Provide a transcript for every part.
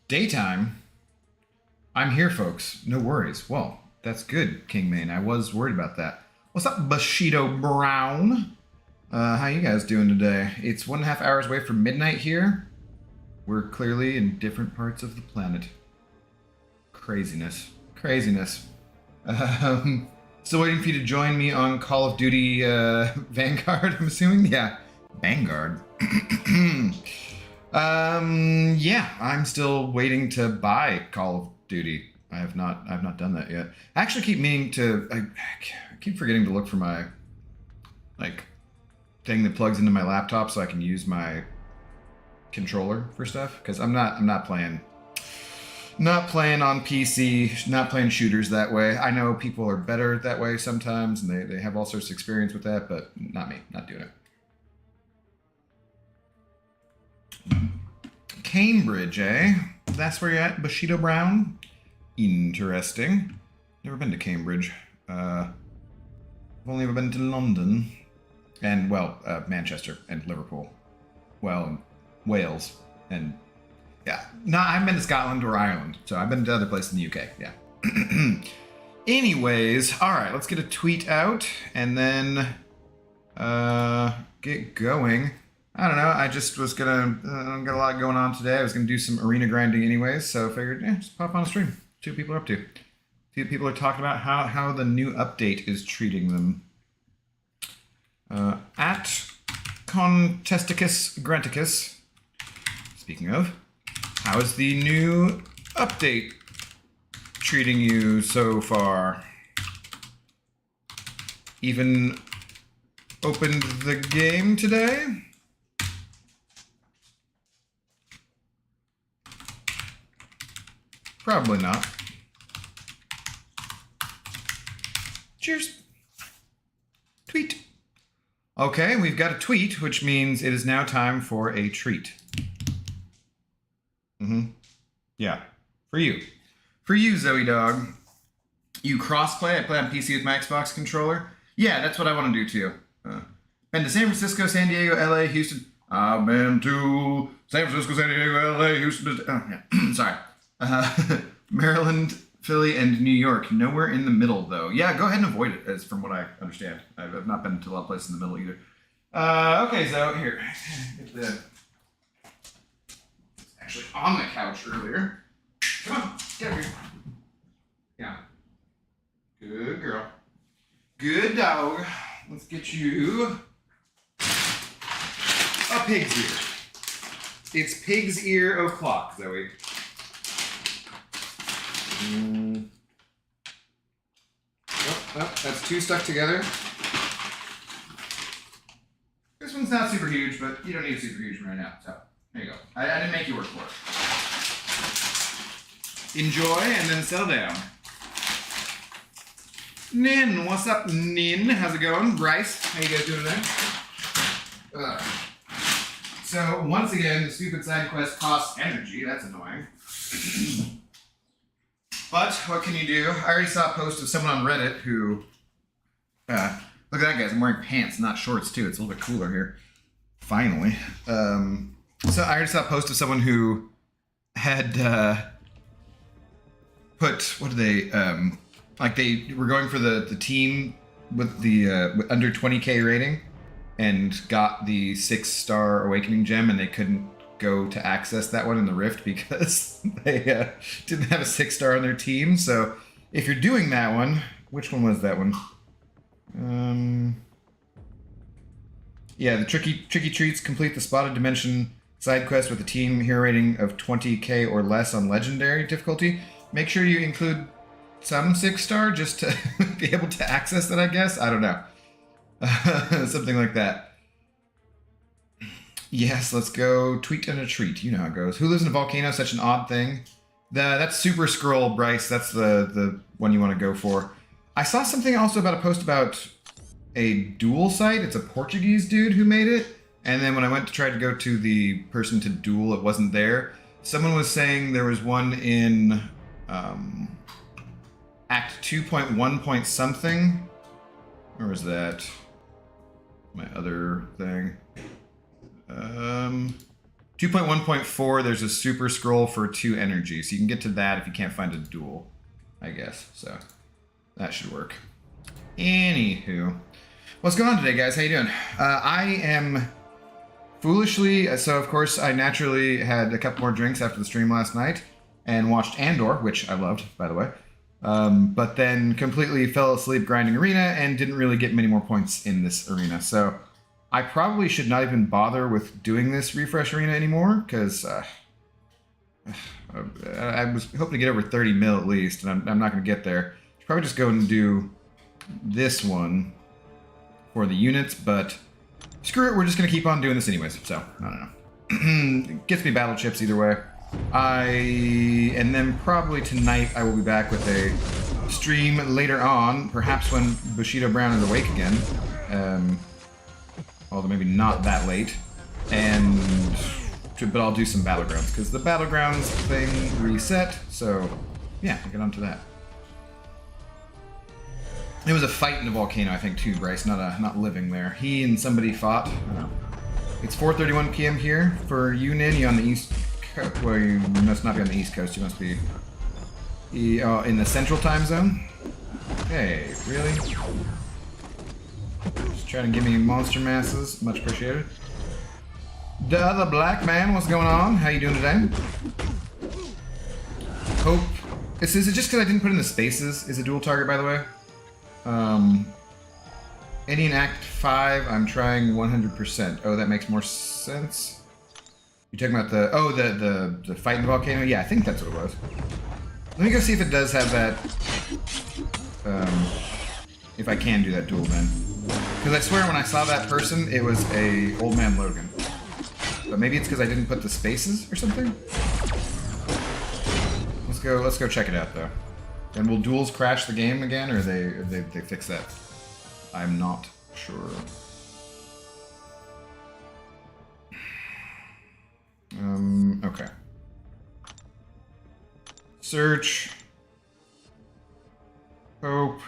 Daytime? I'm here, folks. No worries. Well, that's good, King Maine. I was worried about that. What's up, Bushido Brown? How you guys doing today? It's 1.5 hours away from midnight here. We're clearly in different parts of the planet. Craziness. Craziness. Still waiting for you to join me on Call of Duty Vanguard, I'm assuming? Yeah. Vanguard. Yeah, I'm still waiting to buy Call of Duty. I've not done that yet. I actually keep meaning to. I keep forgetting to look for my thing that plugs into my laptop so I can use my controller for stuff. Because I'm not playing on PC, not playing shooters that way. I know people are better that way sometimes, and they have all sorts of experience with that, but not me. Not doing it. Cambridge, eh? That's where you're at, Bushido Brown? Interesting. Never been to Cambridge. I've only ever been to London. And, well, Manchester and Liverpool. Well, and Wales. And, yeah. No, I haven't been to Scotland or Ireland. So I've been to other places in the UK, yeah. Anyways, alright, let's get a tweet out. And then, get going. I don't know, I just was gonna, I got a lot going on today. I was gonna do some arena grinding anyways, so I figured, just pop on a stream. See what people are up to. See what people are talking about, how the new update is treating them. At Contesticus Granticus, speaking of, how is the new update treating you so far? Even opened the game today? Probably not. Cheers. Tweet. Okay, we've got a tweet, which means it is now time for a treat. Yeah. For you. For you, Zoe Dog. You crossplay? I play on PC with my Xbox controller? Yeah, that's what I want to do too. Been to San Francisco, San Diego, LA, Houston. I've been to San Francisco, San Diego, LA, Houston. Oh, yeah. Sorry. Maryland, Philly, and New York. Nowhere in the middle, though. Yeah, go ahead and avoid it, as from what I understand. I've not been to a lot of places in the middle either. Okay, so here. Get the... It's actually on the couch earlier. Come on, get over here. Yeah. Good girl. Good dog. Let's get you a pig's ear. It's pig's ear o'clock, Zoe. Oh, that's two stuck together. This one's not super huge, but you don't need a super huge one right now. So, there you go. I didn't make you work for it. Enjoy and then settle down. Nin, what's up, Nin? How's it going? Bryce, how you guys doing today? So, once again, the stupid side quest costs energy. That's annoying. But what can you do? I already saw a post of someone on Reddit who, look at that, guys. I'm wearing pants, not shorts, too. It's a little bit cooler here. Finally. So I already saw a post of someone who had put, what did they, like they were going for the team with the with under 20k rating and got the 6-star Awakening gem, and they couldn't go to access that one in the Rift because they didn't have a 6-star on their team. So if you're doing that one, which one was that one? Yeah, the tricky treats complete the spotted dimension side quest with a team hero rating of 20k or less on legendary difficulty. Make sure you include some 6-star just to be able to access that, I guess. I don't know. Something like that. Yes, let's go. Tweet and a treat. You know how it goes. Who lives in a volcano? Such an odd thing. That's Super Scroll, Bryce. That's the one you want to go for. I saw something also about a post about a duel site. It's a Portuguese dude who made it. And then when I went to try to go to the person to duel, it wasn't there. Someone was saying there was one in Act 2.1 point something. Where was that? My other thing. 2.1.4, there's a super scroll for 2 energy, so you can get to that if you can't find a duel, I guess. So that should work. Anywho, what's going on today, guys? How you doing? I am foolishly, so of course I naturally had a couple more drinks after the stream last night and watched Andor, which I loved, by the way. But then completely fell asleep grinding arena and didn't really get many more points in this arena. So I probably should not even bother with doing this refresh arena anymore, because I was hoping to get over 30 mil at least, and I'm not going to get there. Should probably just go and do this one for the units, but screw it, we're just going to keep on doing this anyways, so I don't know. It gets me battle chips either way. And then probably tonight I will be back with a stream later on, perhaps when Bushido Brown is awake again. Although maybe not that late. But I'll do some Battlegrounds, because the Battlegrounds thing reset, so yeah, I'll get on to that. It was a fight in a volcano, I think, too, Bryce, not living there. He and somebody fought. It's 4:31 p.m. here for you, Nin. You on the East Coast? Well, you must not be on the East Coast. You must be in the Central Time Zone. Hey, really? Just trying to give me monster masses. Much appreciated. The other black man, what's going on? How you doing today? Hope. Is it just because I didn't put in the spaces? Is a dual target, by the way? Any in Act 5, I'm trying 100%. Oh, that makes more sense. You're talking about the fight in the volcano? Yeah, I think that's what it was. Let me go see if it does have that. If I can do that duel then. Because I swear when I saw that person, it was a Old Man Logan. But maybe it's because I didn't put the spaces or something? Let's go check it out though. And will duels crash the game again, or they fix that? I'm not sure. Okay. Search. Hope.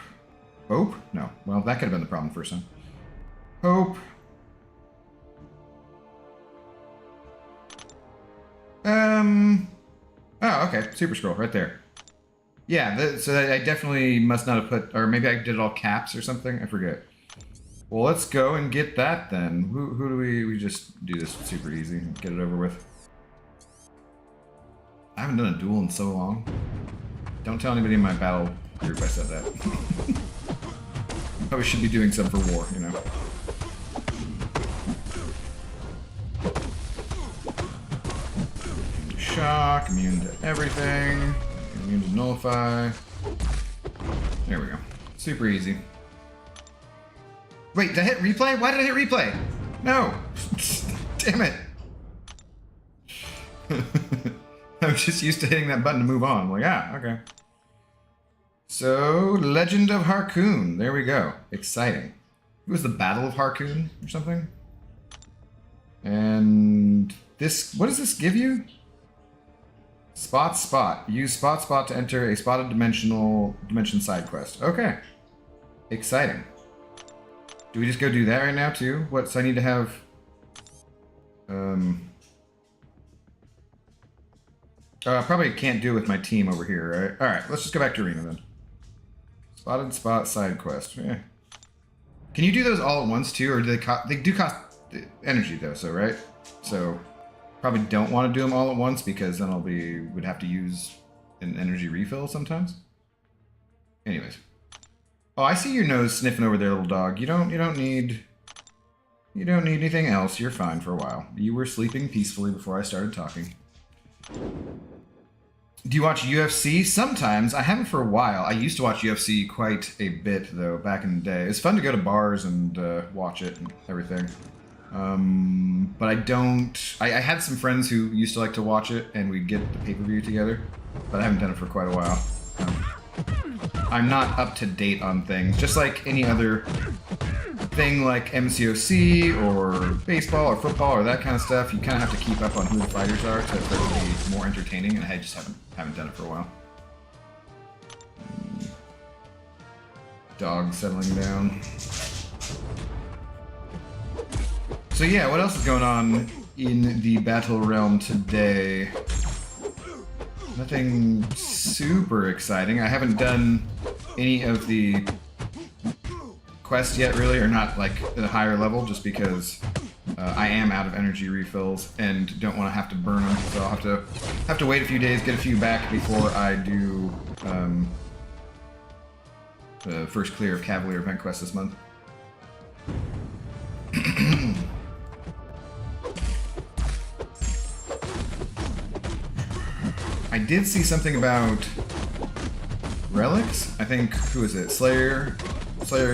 Hope? No. Well, that could have been the problem first time. Hope. Oh, okay. Super Scroll, right there. Yeah, so I definitely must not have put, or maybe I did it all caps or something. I forget. Well, let's go and get that then. Who do we just do this super easy and get it over with? I haven't done a duel in so long. Don't tell anybody in my battle group I said that. Probably should be doing some for war, you know. Shock, immune to everything. Immune to nullify. There we go. Super easy. Wait, did I hit replay? Why did I hit replay? No. Damn it. I was just used to hitting that button to move on. I'm like, okay. So, Legend of Harkoon. There we go. Exciting. It was the Battle of Harkoon or something? And this, what does this give you? Spot. Use spot to enter a spotted dimension side quest. Okay. Exciting. Do we just go do that right now too? What, so I need to have I probably can't do it with my team over here, right? Alright, let's just go back to arena then. Spotted spot side quest. Yeah. Can you do those all at once too, or do they do cost energy though, so right? So probably don't want to do them all at once because then would have to use an energy refill sometimes. Anyways. Oh, I see your nose sniffing over there, little dog. You don't need anything else. You're fine for a while. You were sleeping peacefully before I started talking. Do you watch UFC? Sometimes. I haven't for a while. I used to watch UFC quite a bit though back in the day. It's fun to go to bars and watch it and everything. But I don't. I had some friends who used to like to watch it, and we'd get the pay-per-view together. But I haven't done it for quite a while. I'm not up to date on things. Just like any other thing like MCOC or baseball or football or that kind of stuff, you kind of have to keep up on who the fighters are for it to be more entertaining, and I just haven't done it for a while. Dog settling down. So yeah, what else is going on? in the battle realm today. Nothing super exciting. I haven't done any of the quests yet, really, or not like at a higher level, just because I am out of energy refills and don't want to have to burn them. So I'll have to wait a few days, get a few back before I do the first clear of Cavalier event quest this month. I did see something about relics. I think, who is it? Slayer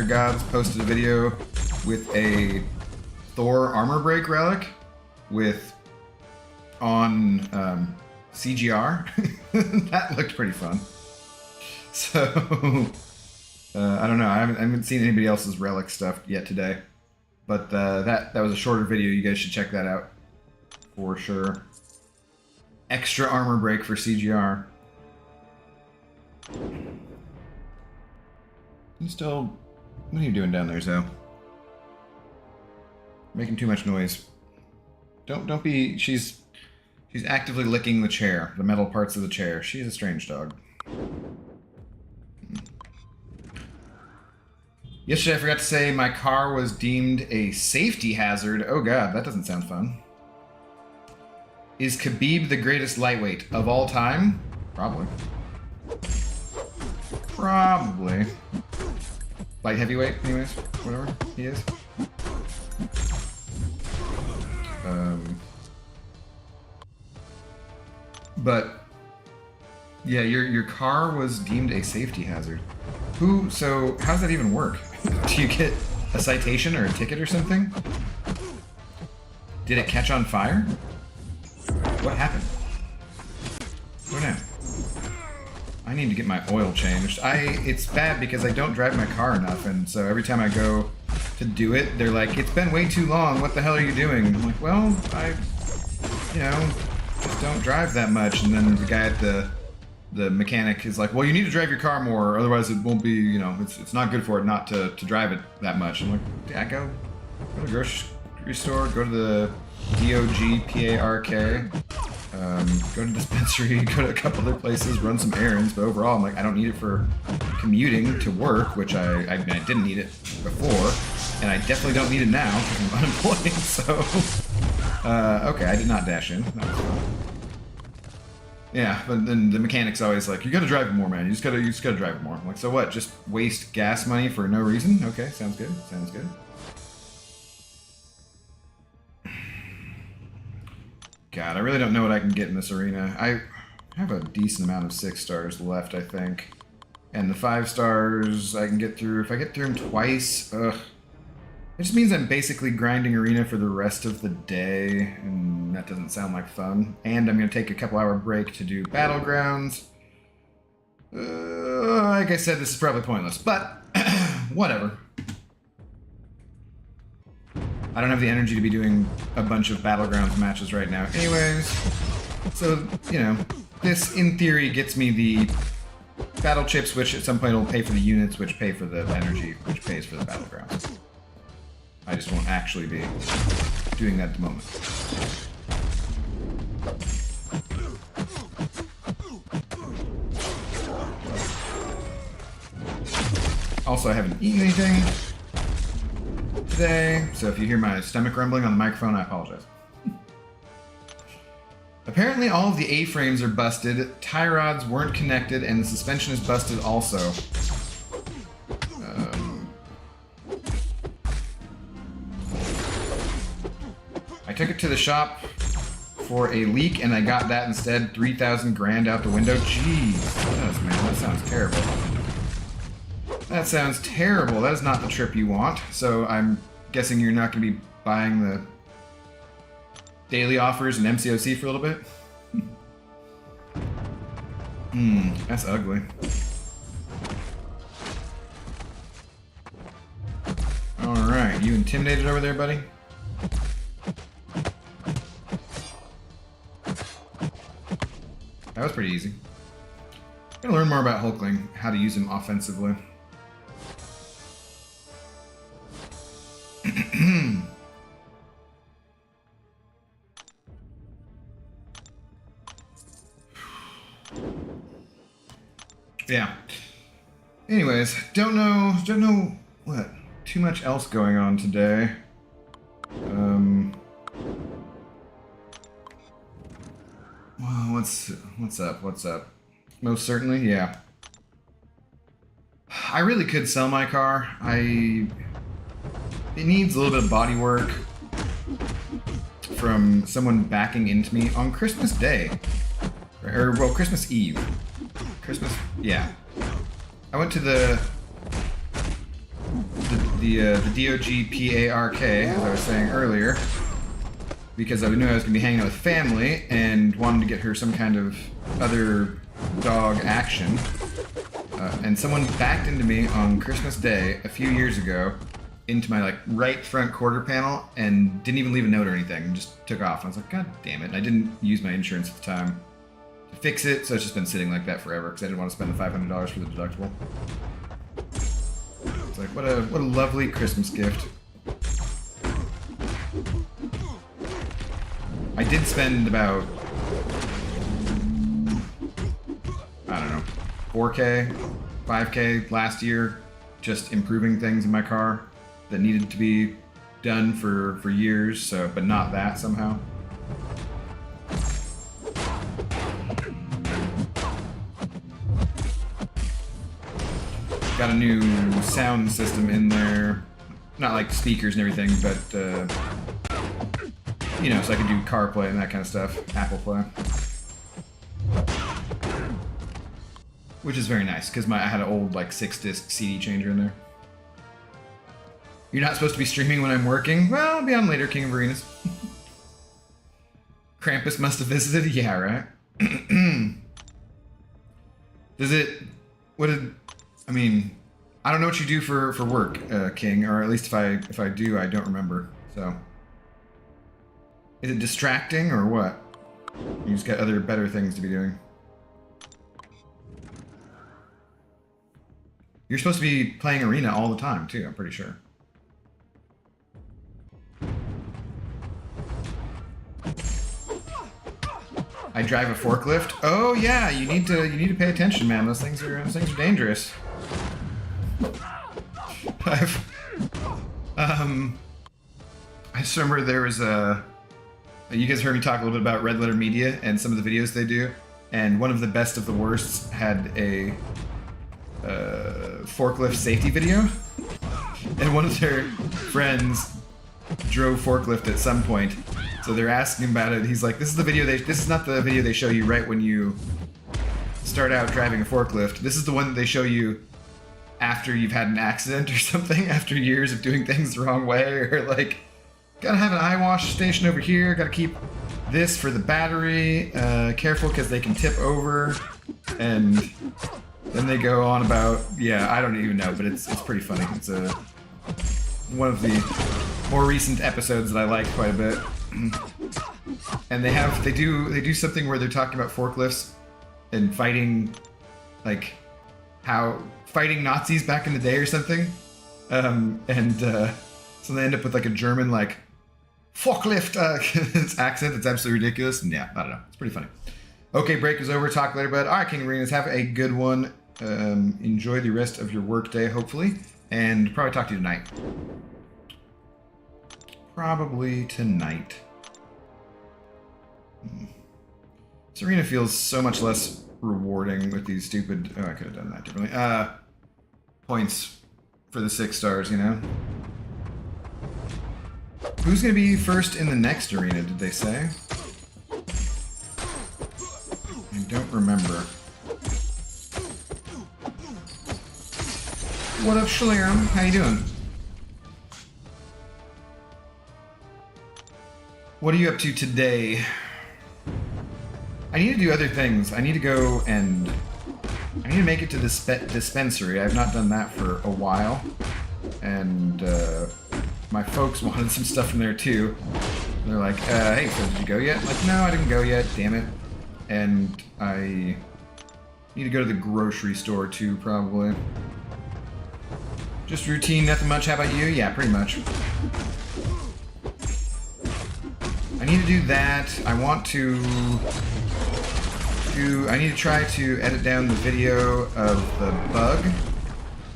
Gods posted a video with a Thor armor break relic on CGR. That looked pretty fun. So I don't know. I haven't seen anybody else's relic stuff yet today, but that was a shorter video. You guys should check that out for sure. Extra armor break for CGR. You still... What are you doing down there, Zoe? Making too much noise. Don't be... She's actively licking the chair, the metal parts of the chair. She's a strange dog. Yesterday I forgot to say my car was deemed a safety hazard. Oh god, that doesn't sound fun. Is Khabib the greatest lightweight of all time? Probably. Probably. Light heavyweight, anyways. Whatever he is. But yeah, your car was deemed a safety hazard. So how does that even work? Do you get a citation or a ticket or something? Did it catch on fire? What happened? Go now. I need to get my oil changed. It's bad because I don't drive my car enough, and so every time I go to do it, they're like, it's been way too long, what the hell are you doing? I'm like, well, I just don't drive that much. And then the guy at the mechanic is like, well, you need to drive your car more, otherwise it won't be, it's not good for it not to drive it that much. I'm like, yeah, go to the grocery store, go to the DOGPARK, go to the dispensary, go to a couple other places, run some errands, but overall I'm like, I don't need it for commuting to work, which I didn't need it before, and I definitely don't need it now because I'm unemployed, so... okay, I did not dash in. That was fun. Yeah, but then the mechanic's always like, you gotta drive it more, man. You just gotta drive it more. I'm like, so what? Just waste gas money for no reason? Okay, sounds good. Sounds good. God, I really don't know what I can get in this arena. I have a decent amount of 6 stars left, I think. And the 5 stars I can get through. If I get through them twice, ugh. It just means I'm basically grinding arena for the rest of the day, and that doesn't sound like fun. And I'm going to take a couple-hour break to do Battlegrounds. Like I said, this is probably pointless, but whatever. I don't have the energy to be doing a bunch of Battlegrounds matches right now anyways. So, this, in theory, gets me the battle chips, which at some point will pay for the units, which pay for the energy, which pays for the Battlegrounds. I just won't actually be doing that at the moment. Also, I haven't eaten anything today, so if you hear my stomach rumbling on the microphone, I apologize. Apparently all of the A-frames are busted, tie rods weren't connected, and the suspension is busted also. I took it to the shop for a leak, and I got that instead. 3,000 grand out the window. Jeez, man, that sounds terrible. That sounds terrible. That is not the trip you want. So I'm guessing you're not going to be buying the daily offers and MCOC for a little bit? That's ugly. Alright, you intimidated over there, buddy? That was pretty easy. I'm gonna learn more about Hulkling, how to use him offensively. Yeah. Anyways, don't know what too much else going on today. Well, what's up? Most certainly, yeah. I really could sell my car. It needs a little bit of body work from someone backing into me on Christmas Day. Or, well, Christmas Eve. Yeah. I went to the DOG PARK, as I was saying earlier, because I knew I was going to be hanging out with family and wanted to get her some kind of other dog action. And someone backed into me on Christmas Day a few years ago into my right front quarter panel and didn't even leave a note or anything, and just took off. And I was like, God damn it. And I didn't use my insurance at the time to fix it, so it's just been sitting like that forever because I didn't want to spend the $500 for the deductible. It's like, what a lovely Christmas gift. I did spend about, I don't know, 4K, 5K last year just improving things in my car that needed to be done for years, so, but not that somehow. Got a new sound system in there. Not like speakers and everything, but you know, so I could do CarPlay and that kind of stuff, Apple Play. Which is very nice, because I had an old 6-disc CD changer in there. You're not supposed to be streaming when I'm working? Well, I'll be on later, King of Arenas. Krampus must have visited? Yeah, right? I mean, I don't know what you do for work, King, or at least if I do, I don't remember, so. Is it distracting, or what? You just got other better things to be doing. You're supposed to be playing Arena all the time, too, I'm pretty sure. I drive a forklift? Oh yeah, you need to pay attention, man. Those things are dangerous. I just remember there was you guys heard me talk a little bit about Red Letter Media and some of the videos they do, and one of the best of the worsts had a forklift safety video, and one of their friends drove forklift at some point, so they're asking about it. He's like, this is not the video they show you right when you start out driving a forklift. This is the one that they show you after you've had an accident or something, after years of doing things the wrong way, or gotta have an eye wash station over here, gotta keep this for the battery, careful because they can tip over, and then they go on about, yeah, I don't even know, but it's pretty funny. It's one of the more recent episodes that I like quite a bit. And they do something where they're talking about forklifts and fighting, fighting Nazis back in the day or something. So they end up with a German forklift accent. It's absolutely ridiculous. And yeah, I don't know. It's pretty funny. Okay, break is over. Talk later, bud. All right, King of Arenas, have a good one. Enjoy the rest of your work day, hopefully, and probably talk to you tonight. Probably tonight. This arena feels so much less rewarding with these stupid... Oh, I could have done that differently. Points for the 6 stars, you know? Who's going to be first in the next arena, did they say? I don't remember. What up, Shalerum? How you doing? What are you up to today? I need to do other things. I need to go and... I need to make it to the dispensary. I've not done that for a while. And, my folks wanted some stuff from there, too. They're like, hey, so did you go yet? I'm like, no, I didn't go yet, damn it. And I need to go to the grocery store, too, probably. Just routine, nothing much. How about you? Yeah, pretty much. I need to do that. I want to I need to try to edit down the video of the bug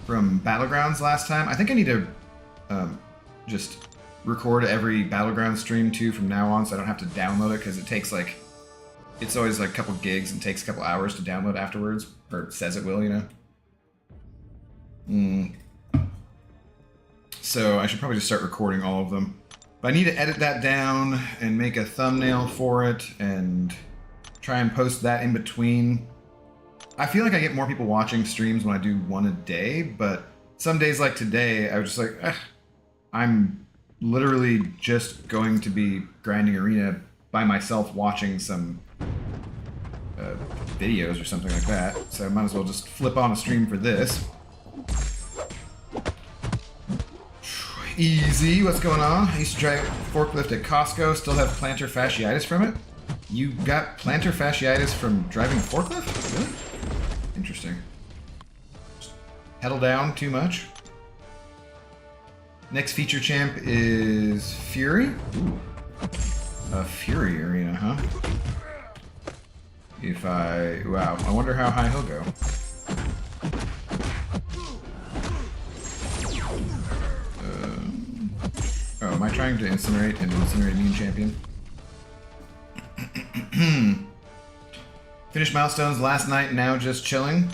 from Battlegrounds last time. I think I need to just record every Battleground stream too from now on, so I don't have to download it, because it takes like, it's always like a couple gigs and takes a couple hours to download afterwards, or it says it will, you know. So I should probably just start recording all of them. But I need to edit that down and make a thumbnail for it and try and post that in between. I feel like I get more people watching streams when I do one a day, but some days like today, I was just like, I'm literally just going to be grinding arena by myself watching some videos or something like that. So I might as well just flip on a stream for this. Easy, what's going on? I used to drive forklift at Costco, still have plantar fasciitis from it. You got plantar fasciitis from driving a forklift? Really? Interesting. Just pedal down too much. Next feature champ is Fury. Ooh. A Fury arena, huh? Wow, I wonder how high he'll go. Oh, am I trying to incinerate an incinerate immune champion? Finished milestones last night, now just chilling.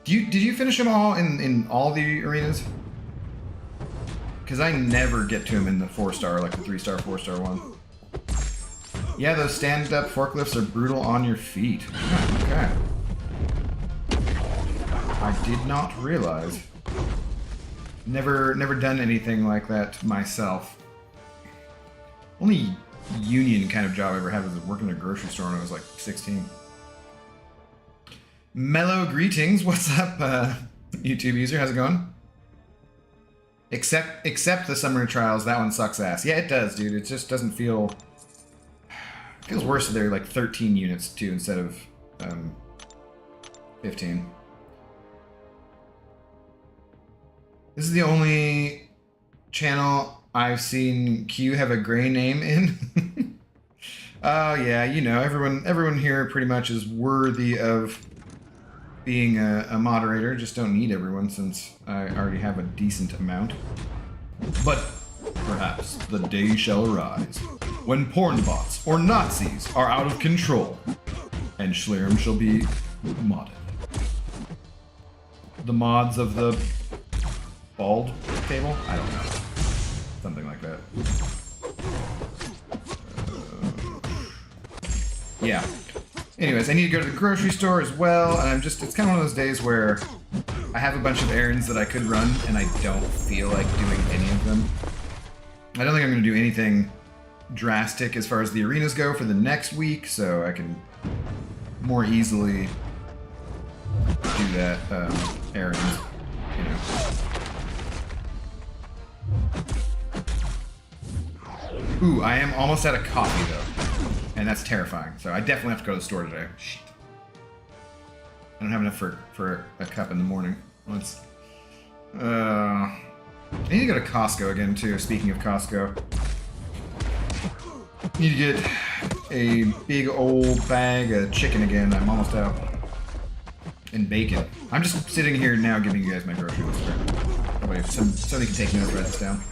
Did you finish them all in all the arenas? Because I never get to them in the 4-star, like the 3-star, 4-star one. Yeah, those stand-up forklifts are brutal on your feet. Okay. I did not realize. Never done anything like that myself. Only union kind of job I ever had was working in a grocery store when I was like 16. Mellow greetings, what's up, YouTube user? How's it going? Except the summer trials, that one sucks ass. Yeah, it does, dude. It just doesn't feel. It feels worse if they're like 13 units too instead of 15. This is the only channel I've seen Q have a gray name in. Oh yeah, you know, everyone here pretty much is worthy of being a moderator. Just don't need everyone since I already have a decent amount. But perhaps the day shall arise when porn bots or Nazis are out of control and Schlirim shall be modded. The mods of the bald table? I don't know. Something like that. Yeah. Anyways, I need to go to the grocery store as well, and it's kind of one of those days where I have a bunch of errands that I could run, and I don't feel like doing any of them. I don't think I'm going to do anything drastic as far as the arenas go for the next week, so I can more easily do that errands, you know. Ooh, I am almost out of coffee, though. And that's terrifying. So I definitely have to go to the store today. Shit. I don't have enough for a cup in the morning. I need to go to Costco again, too, speaking of Costco. Need to get a big old bag of chicken again. I'm almost out. And bacon. I'm just sitting here now giving you guys my grocery list. Wait, somebody can take notes, write this down.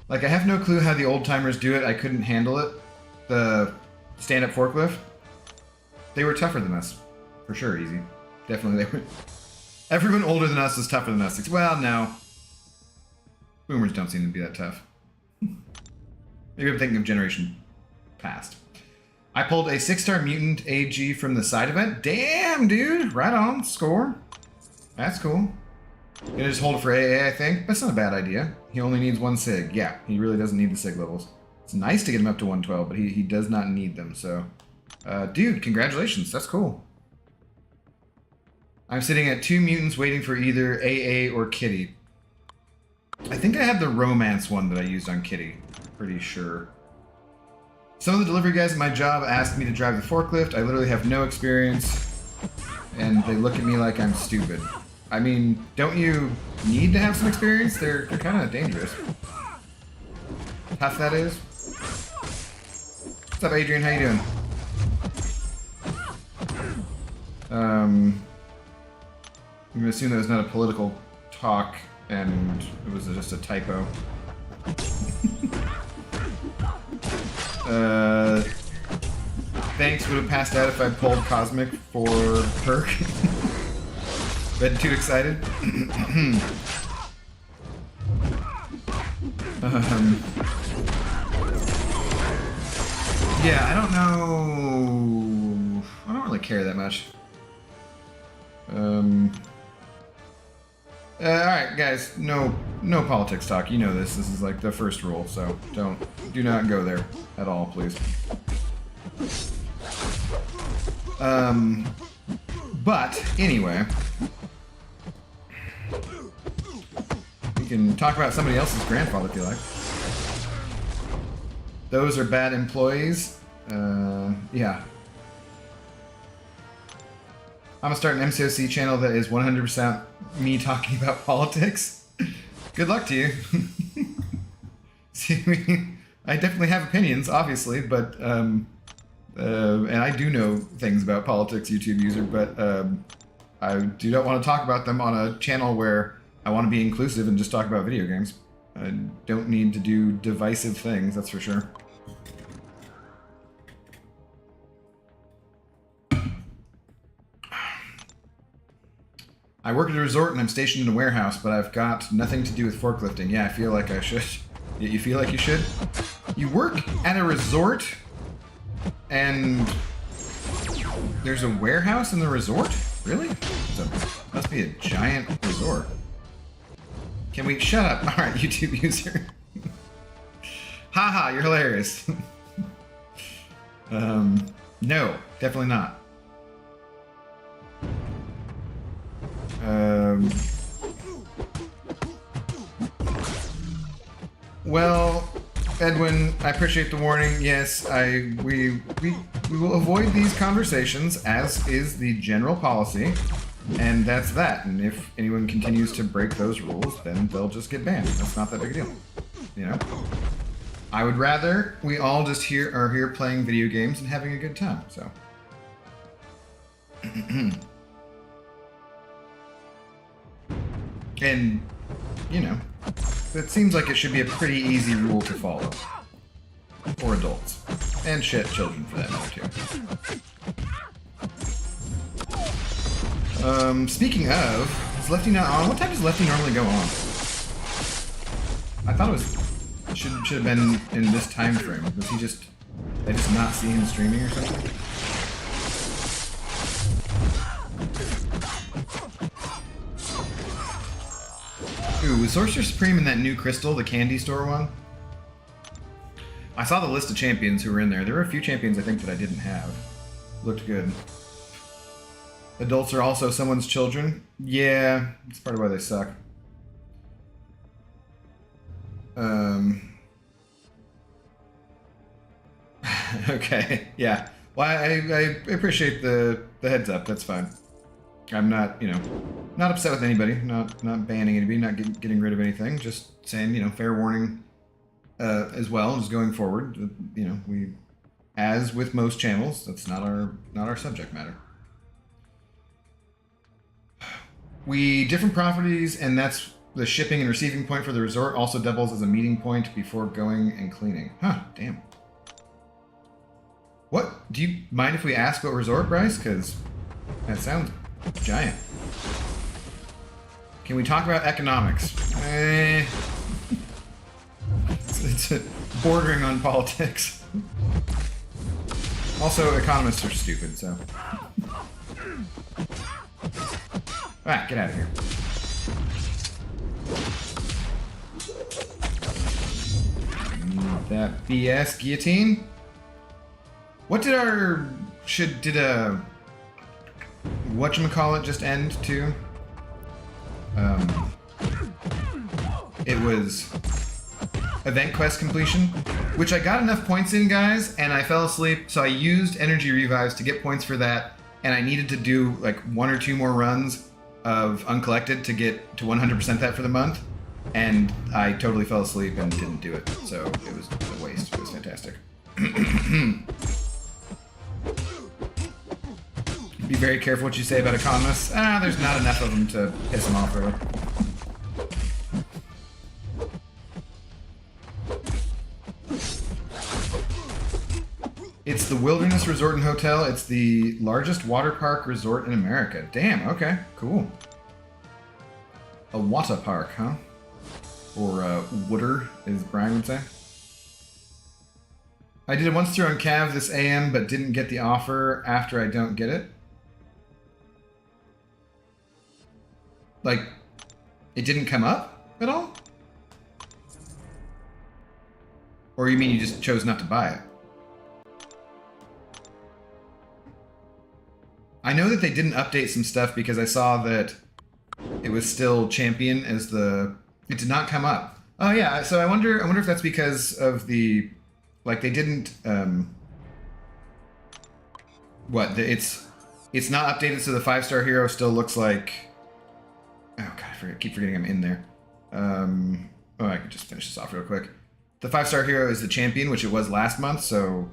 Like, I have no clue how the old-timers do it. I couldn't handle it. The stand-up forklift. They were tougher than us. For sure, easy. Definitely they were. Everyone older than us is tougher than us. Well, no. Boomers don't seem to be that tough. Maybe I'm thinking of generation past. I pulled a 6-star mutant AG from the side event. Damn, dude! Right on. Score. That's cool. Gonna just hold it for AA, I think. That's not a bad idea. He only needs 1 sig. Yeah, he really doesn't need the sig levels. It's nice to get him up to 112, but he does not need them, so... dude, congratulations. That's cool. I'm sitting at 2 mutants waiting for either AA or Kitty. I think I had the romance one that I used on Kitty. Pretty sure. Some of the delivery guys at my job asked me to drive the forklift. I literally have no experience, and they look at me like I'm stupid. I mean, don't you need to have some experience? They're kind of dangerous. Tough that is. What's up, Adrian? How you doing? I'm going to assume that was not a political talk and it was just a typo. Thanks would have passed out if I pulled Cosmic for perk. Been too excited. Yeah, I don't know. I don't really care that much. Alright, guys, no politics talk. You know this. This is like the first rule, so do not go there at all, please. But anyway, we can talk about somebody else's grandfather if you like. Those are bad employees. Yeah. I'm gonna start an MCOC channel that is 100% me talking about politics. Good luck to you. See, I definitely have opinions, obviously, but and I do know things about politics, YouTube user, but I do not want to talk about them on a channel where I want to be inclusive and just talk about video games. I don't need to do divisive things, that's for sure. I work at a resort and I'm stationed in a warehouse, but I've got nothing to do with forklifting. Yeah, I feel like I should. You feel like you should? You work at a resort and there's a warehouse in the resort? Really? Must be a giant resort. Can we shut up? Alright, YouTube user. Haha, you're hilarious. No, definitely not. Well, Edwin, I appreciate the warning. Yes, we will avoid these conversations, as is the general policy, and that's that. And if anyone continues to break those rules, then they'll just get banned. That's not that big a deal, you know. I would rather we all just are here playing video games and having a good time. So. And, you know, it seems like it should be a pretty easy rule to follow. For adults. And shit, children for that matter, too. Speaking of, is Lefty not on? What time does Lefty normally go on? I thought it was... should have been in this time frame. Was he just... did I just not see him streaming or something? Ooh, was Sorcerer Supreme in that new Crystal, the candy store one? I saw the list of champions who were in there. There were a few champions I think that I didn't have. Looked good. Adults are also someone's children? Yeah, that's part of why they suck. Okay, yeah. Well, I appreciate the heads up. That's fine. I'm not, you know, not upset with anybody, not banning anybody, not getting rid of anything, just saying, you know, fair warning as well, just going forward. You know, we, as with most channels, that's not our subject matter. We different properties, and that's the shipping and receiving point for the resort also doubles as a meeting point before going and cleaning. Huh, damn. What? Do you mind if we ask what resort, Bryce? Because that sounds giant. Can we talk about economics? It's bordering on politics. Also, economists are stupid, so. Ah, get out of here. That BS guillotine. What did our did a whatchamacallit just end to? It was event quest completion, which I got enough points in, guys, and I fell asleep, so I used energy revives to get points for that, and I needed to do like 1 or 2 more runs of uncollected to get to 100% that for the month, and I totally fell asleep and didn't do it, so it was a waste. It was fantastic. Be very careful what you say about economists. There's not enough of them to piss them off, really. It's the Wilderness Resort and Hotel. It's the largest water park resort in America. Damn, okay, cool. A water park, huh? Or water, as Brian would say. I did it once through on Cav this AM, but didn't get the offer after I don't get it. Like, it didn't come up at all? Or you mean you just chose not to buy it? I know that they didn't update some stuff because I saw that it was still champion as the... It did not come up. Oh yeah, so I wonder if that's because of the... Like they didn't... It's not updated so the 5-star hero still looks like... Oh god, I keep forgetting I'm in there. Oh, I could just finish this off real quick. The 5-star hero is the champion, which it was last month, so...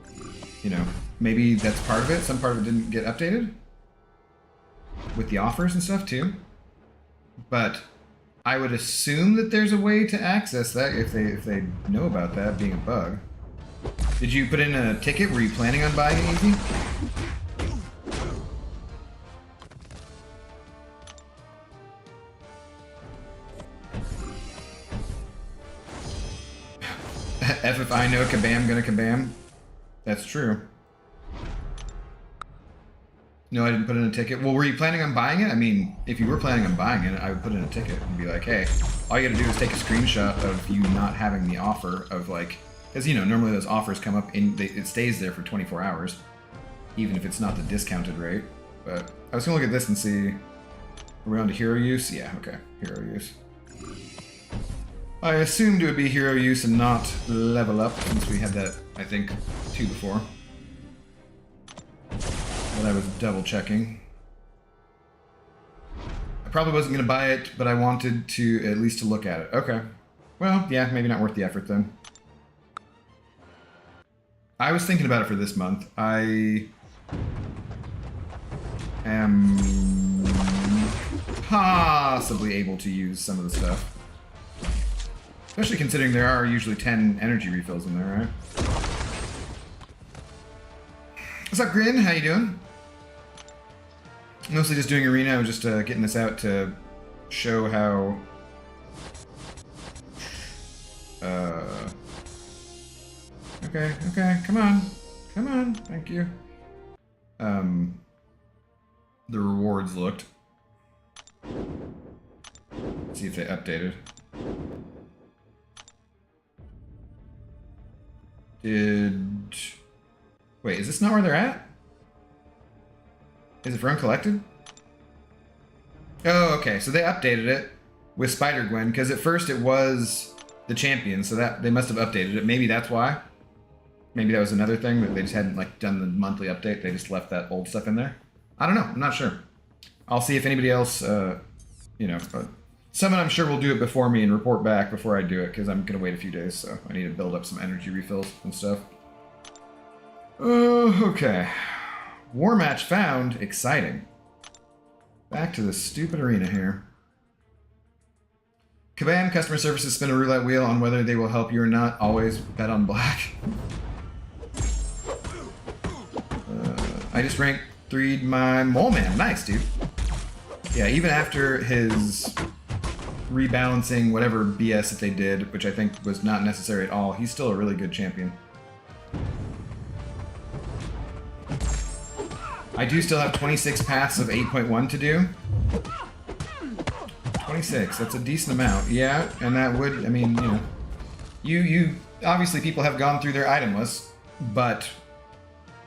You know, maybe that's part of it. Some part of it didn't get updated. With the offers and stuff too. But I would assume that there's a way to access that if they know about that being a bug. Did you put in a ticket? Were you planning on buying it, Easy? F if I know kabam gonna kabam. That's true. No, I didn't put in a ticket. Well, were you planning on buying it? I mean, if you were planning on buying it, I would put in a ticket and be like, hey, all you gotta do is take a screenshot of you not having the offer of like, because you know, normally those offers come up it stays there for 24 hours, even if it's not the discounted rate. But I was gonna look at this and see, are we on to hero use? Yeah, okay, hero use. I assumed it would be hero use and not level up, since we had that, I think, 2 before. But I was double checking. I probably wasn't going to buy it, but I wanted to at least to look at it. Okay. Well, yeah, maybe not worth the effort then. I was thinking about it for this month. I am possibly able to use some of the stuff. Especially considering there are usually 10 energy refills in there, right? What's up, Grin? How you doing? Mostly just doing arena. I was just getting this out to show how... Okay, come on, thank you. The rewards looked. Let's see if they updated. Wait, is this not where they're at? Is it for uncollected? Oh, okay, so they updated it with Spider-Gwen, because at first it was the champion, so that they must have updated it. Maybe that's why. Maybe that was another thing, that they just hadn't like done the monthly update, they just left that old stuff in there. I don't know, I'm not sure. I'll see if anybody else, you know, someone I'm sure will do it before me and report back before I do it, because I'm going to wait a few days, so I need to build up some energy refills and stuff. Okay. War match found. Exciting. Back to the stupid arena here. Kabam, customer services spin a roulette wheel on whether they will help you or not. Always bet on black. I just ranked 3'd my mole man. Nice, dude. Yeah, even after his rebalancing whatever BS that they did, which I think was not necessary at all, he's still a really good champion. I do still have 26 paths of 8.1 to do. 26, that's a decent amount. Yeah, and that would, I mean, you know, you obviously people have gone through their item list, but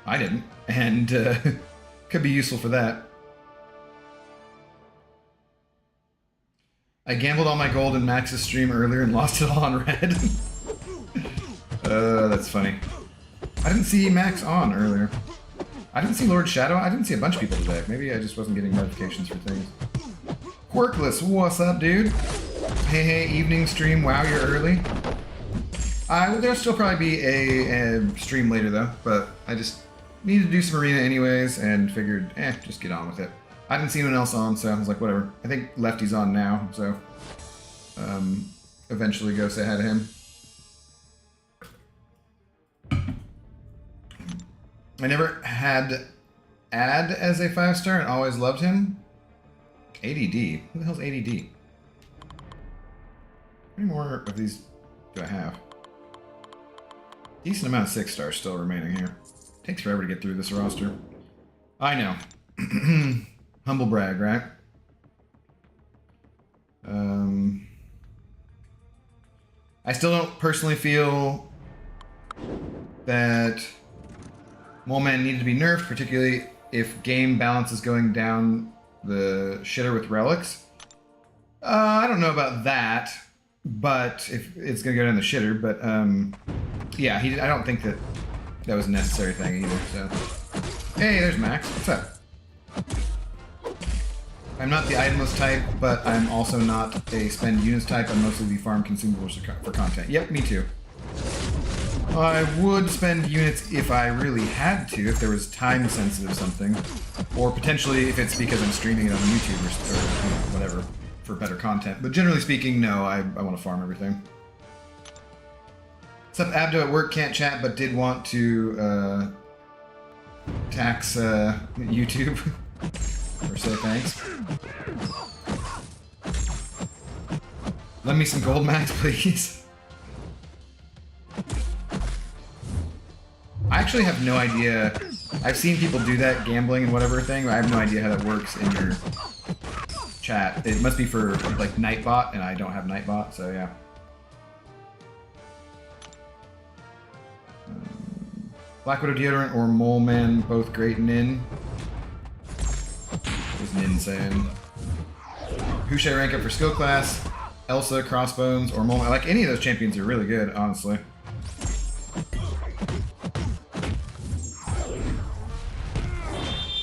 I didn't, and could be useful for that. I gambled all my gold in Max's stream earlier and lost it all on red. That's funny. I didn't see Max on earlier. I didn't see Lord Shadow. I didn't see a bunch of people today. Maybe I just wasn't getting notifications for things. Quirkless, what's up, dude? Hey, evening stream. Wow, you're early. There'll still probably be a stream later, though. But I just needed to do some arena anyways, and figured, just get on with it. I didn't see anyone else on, so I was like, whatever. I think Lefty's on now, so eventually go say hi to him. I never had Ad as a 5-star and always loved him. ADD. Who the hell's ADD? How many more of these do I have? Decent amount of 6-stars still remaining here. Takes forever to get through this roster. I know. Humble brag, right? I still don't personally feel that Mole Man needed to be nerfed, particularly if game balance is going down the shitter with relics. I don't know about that, but if it's gonna go down the shitter, but yeah, I don't think that was a necessary thing either. So, hey, there's Max. What's up? I'm not the itemless type, but I'm also not a spend units type. I'm mostly the farm consumables for content. Yep, me too. I would spend units if I really had to, if there was time-sensitive something. Or potentially if it's because I'm streaming it on YouTube or whatever, for better content. But generally speaking, no, I want to farm everything. What's up, Abdo at work, can't chat, but did want to tax YouTube. Or say thanks. Lend me some gold, Max, please. I actually have no idea. I've seen people do that, gambling and whatever thing, but I have no idea how that works in your chat. It must be for, like, Nightbot, and I don't have Nightbot, so yeah. Black Widow deodorant or Mole Man, both great Nin. What is Nin saying? Who should I rank up for skill class? Elsa, Crossbones, or Mole Man? Like, any of those champions are really good, honestly.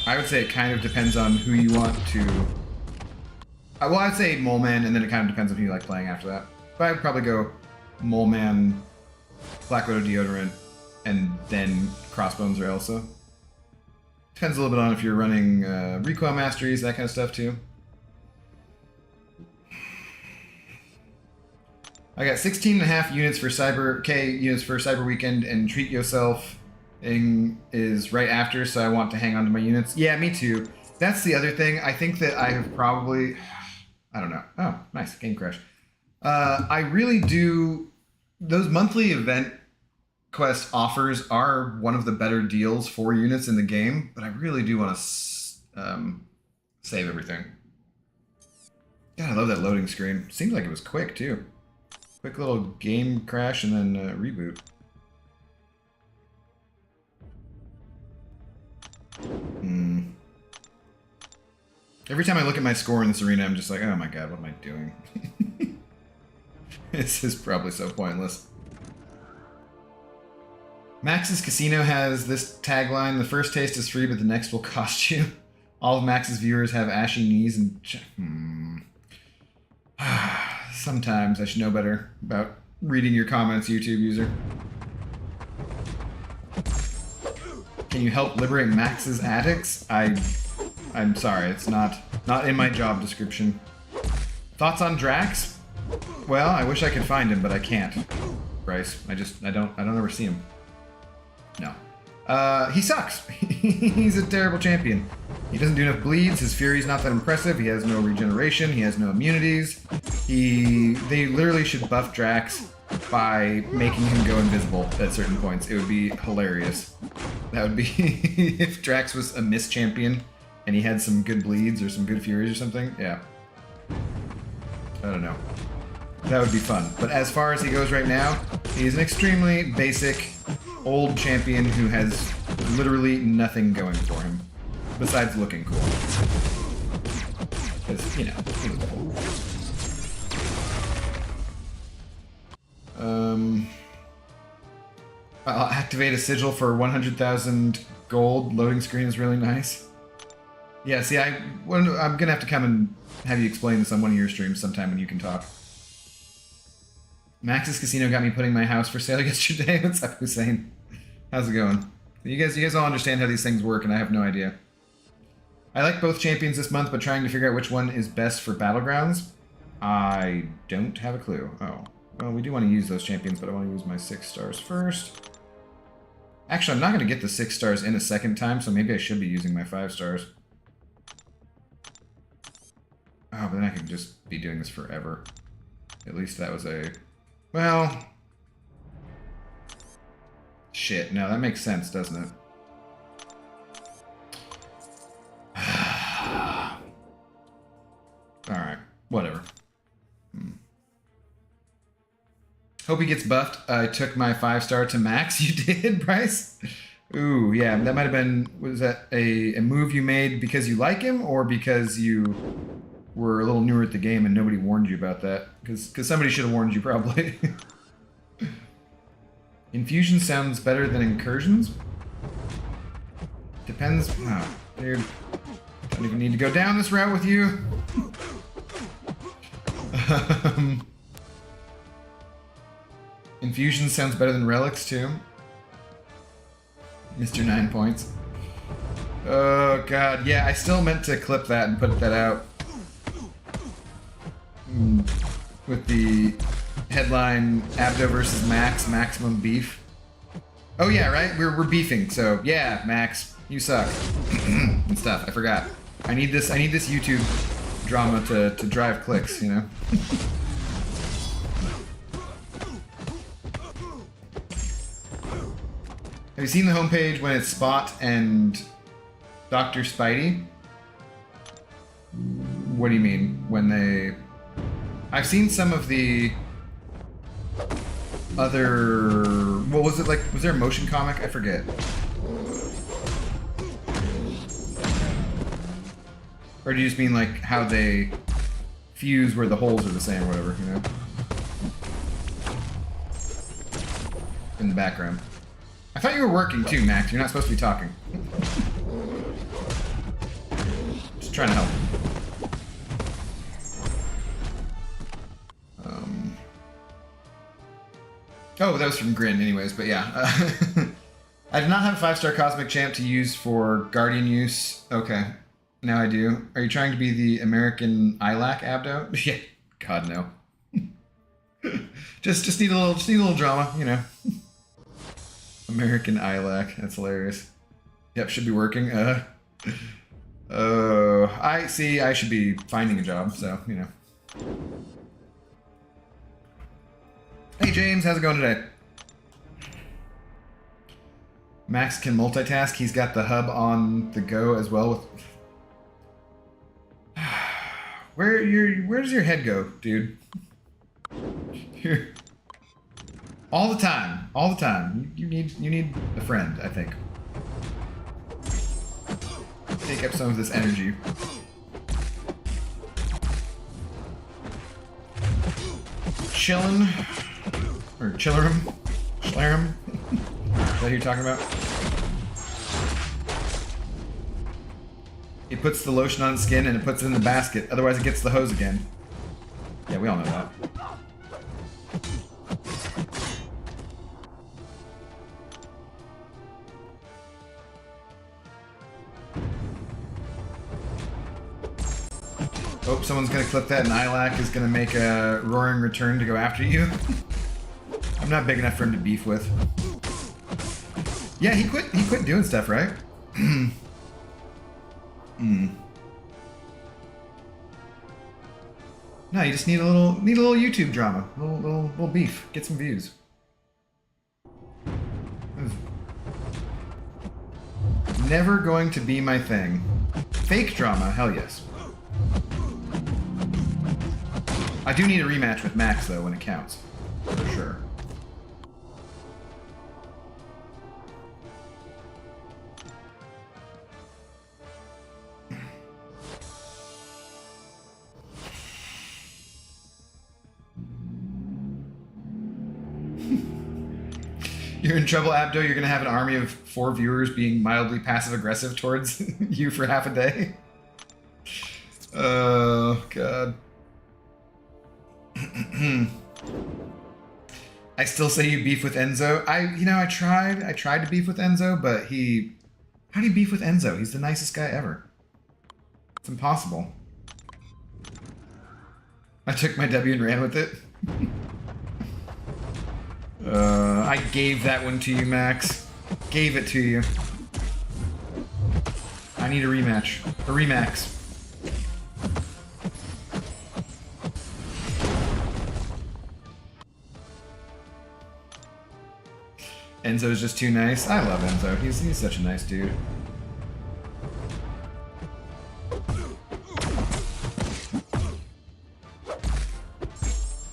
I would say it kind of depends on who you want to... well, I'd say Mole Man, and then it kind of depends on who you like playing after that. But I would probably go Mole Man, Black Widow deodorant, and then Crossbones or Elsa. Depends a little bit on if you're running recoil masteries, that kind of stuff too. I got 16.5 units for units for Cyber Weekend, and Treat Yourself is right after, so I want to hang on to my units. Yeah, me too. That's the other thing. I think that I have probably... I don't know. Oh, nice. Game crash. I really do... Those monthly event quest offers are one of the better deals for units in the game, but I really do want to save everything. God, I love that loading screen. Seemed like it was quick, too. Quick little game crash and then reboot. Every time I look at my score in this arena, I'm just like, oh my god, what am I doing? This is probably so pointless. Max's Casino has this tagline: the first taste is free, but the next will cost you. All of Max's viewers have ashy knees and... Sometimes I should know better about reading your comments, YouTube user. Can you help liberate Max's addicts? I'm sorry, it's not in my job description. Thoughts on Drax? Well, I wish I could find him, but I can't. Bryce, I don't ever see him. No. He sucks. He's a terrible champion. He doesn't do enough bleeds, his fury's not that impressive, he has no regeneration, he has no immunities. They literally should buff Drax by making him go invisible at certain points. It would be hilarious. That would be if Drax was a miss champion and he had some good bleeds or some good furies or something. Yeah. I don't know. That would be fun. But as far as he goes right now, he's an extremely basic, old champion who has literally nothing going for him. Besides looking cool. Because, you know, he looks cool. I'll activate a sigil for 100,000 gold. Loading screen is really nice. Yeah, see, I'm gonna have to come and have you explain this on one of your streams sometime when you can talk. Max's Casino got me putting my house for sale yesterday. What's up, Hussein? How's it going? You guys all understand how these things work, and I have no idea. I like both champions this month, but trying to figure out which one is best for Battlegrounds, I don't have a clue. Oh, well, we do want to use those champions, but I want to use my 6 stars first. Actually, I'm not going to get the 6 stars in a second time, so maybe I should be using my 5 stars. Oh, but then I could just be doing this forever. At least that was a... Well... Shit, no, that makes sense, doesn't it? Alright, whatever. Hope he gets buffed. I took my 5-star to max. You did, Bryce? Ooh, yeah, that might have been... Was that a move you made because you like him, or because you were a little newer at the game and nobody warned you about that? Because somebody should have warned you, probably. Infusion sounds better than incursions? Depends... Oh, dude. Don't even need to go down this route with you. Infusion sounds better than relics, too. Mr. 9 points. Oh, God. Yeah, I still meant to clip that and put that out. With the headline, Abdo versus Max, maximum beef. Oh, yeah, right? We're beefing, so yeah, Max, you suck. And stuff, I forgot. I need this YouTube drama to drive clicks, you know? Have you seen the homepage when it's Spot and Dr. Spidey? What do you mean? When they... I've seen some of the other... What was it like? Was there a motion comic? I forget. Or do you just mean like how they fuse where the holes are the same or whatever, you know? In the background. I thought you were working too, Max. You're not supposed to be talking. Just trying to help. Oh, that was from Grin anyways, but yeah. I did not have a 5-star Cosmic Champ to use for Guardian use. Okay. Now I do. Are you trying to be the American Ilac Abdo? Yeah. God, no. just need a little drama, you know. American Ilac. That's hilarious. Yep, should be working. I see. I should be finding a job, so, you know. Hey James, how's it going today? Max can multitask. He's got the hub on the go as well. With where's your head go, dude? Here. All the time. All the time. You need a friend, I think. Take up some of this energy. Chillin'. Or Chillerum? Schlerum? Is that who you're talking about? He puts the lotion on his skin and it puts it in the basket, otherwise it gets the hose again. Yeah, we all know that. Oh, someone's gonna clip that and Ilac is gonna make a roaring return to go after you. I'm not big enough for him to beef with. Yeah, he quit doing stuff, right? No, you just need a little YouTube drama. A little beef. Get some views. Never going to be my thing. Fake drama, hell yes. I do need a rematch with Max, though, when it counts. For sure. You're in trouble, Abdo. You're going to have an army of 4 viewers being mildly passive-aggressive towards you for half a day. Oh, God. I still say you beef with Enzo. I tried to beef with Enzo, but how do you beef with Enzo? He's the nicest guy ever. It's impossible. I took my W and ran with it. I gave that one to you, Max. Gave it to you. I need a rematch. A remax. Enzo's just too nice. I love Enzo. He's such a nice dude.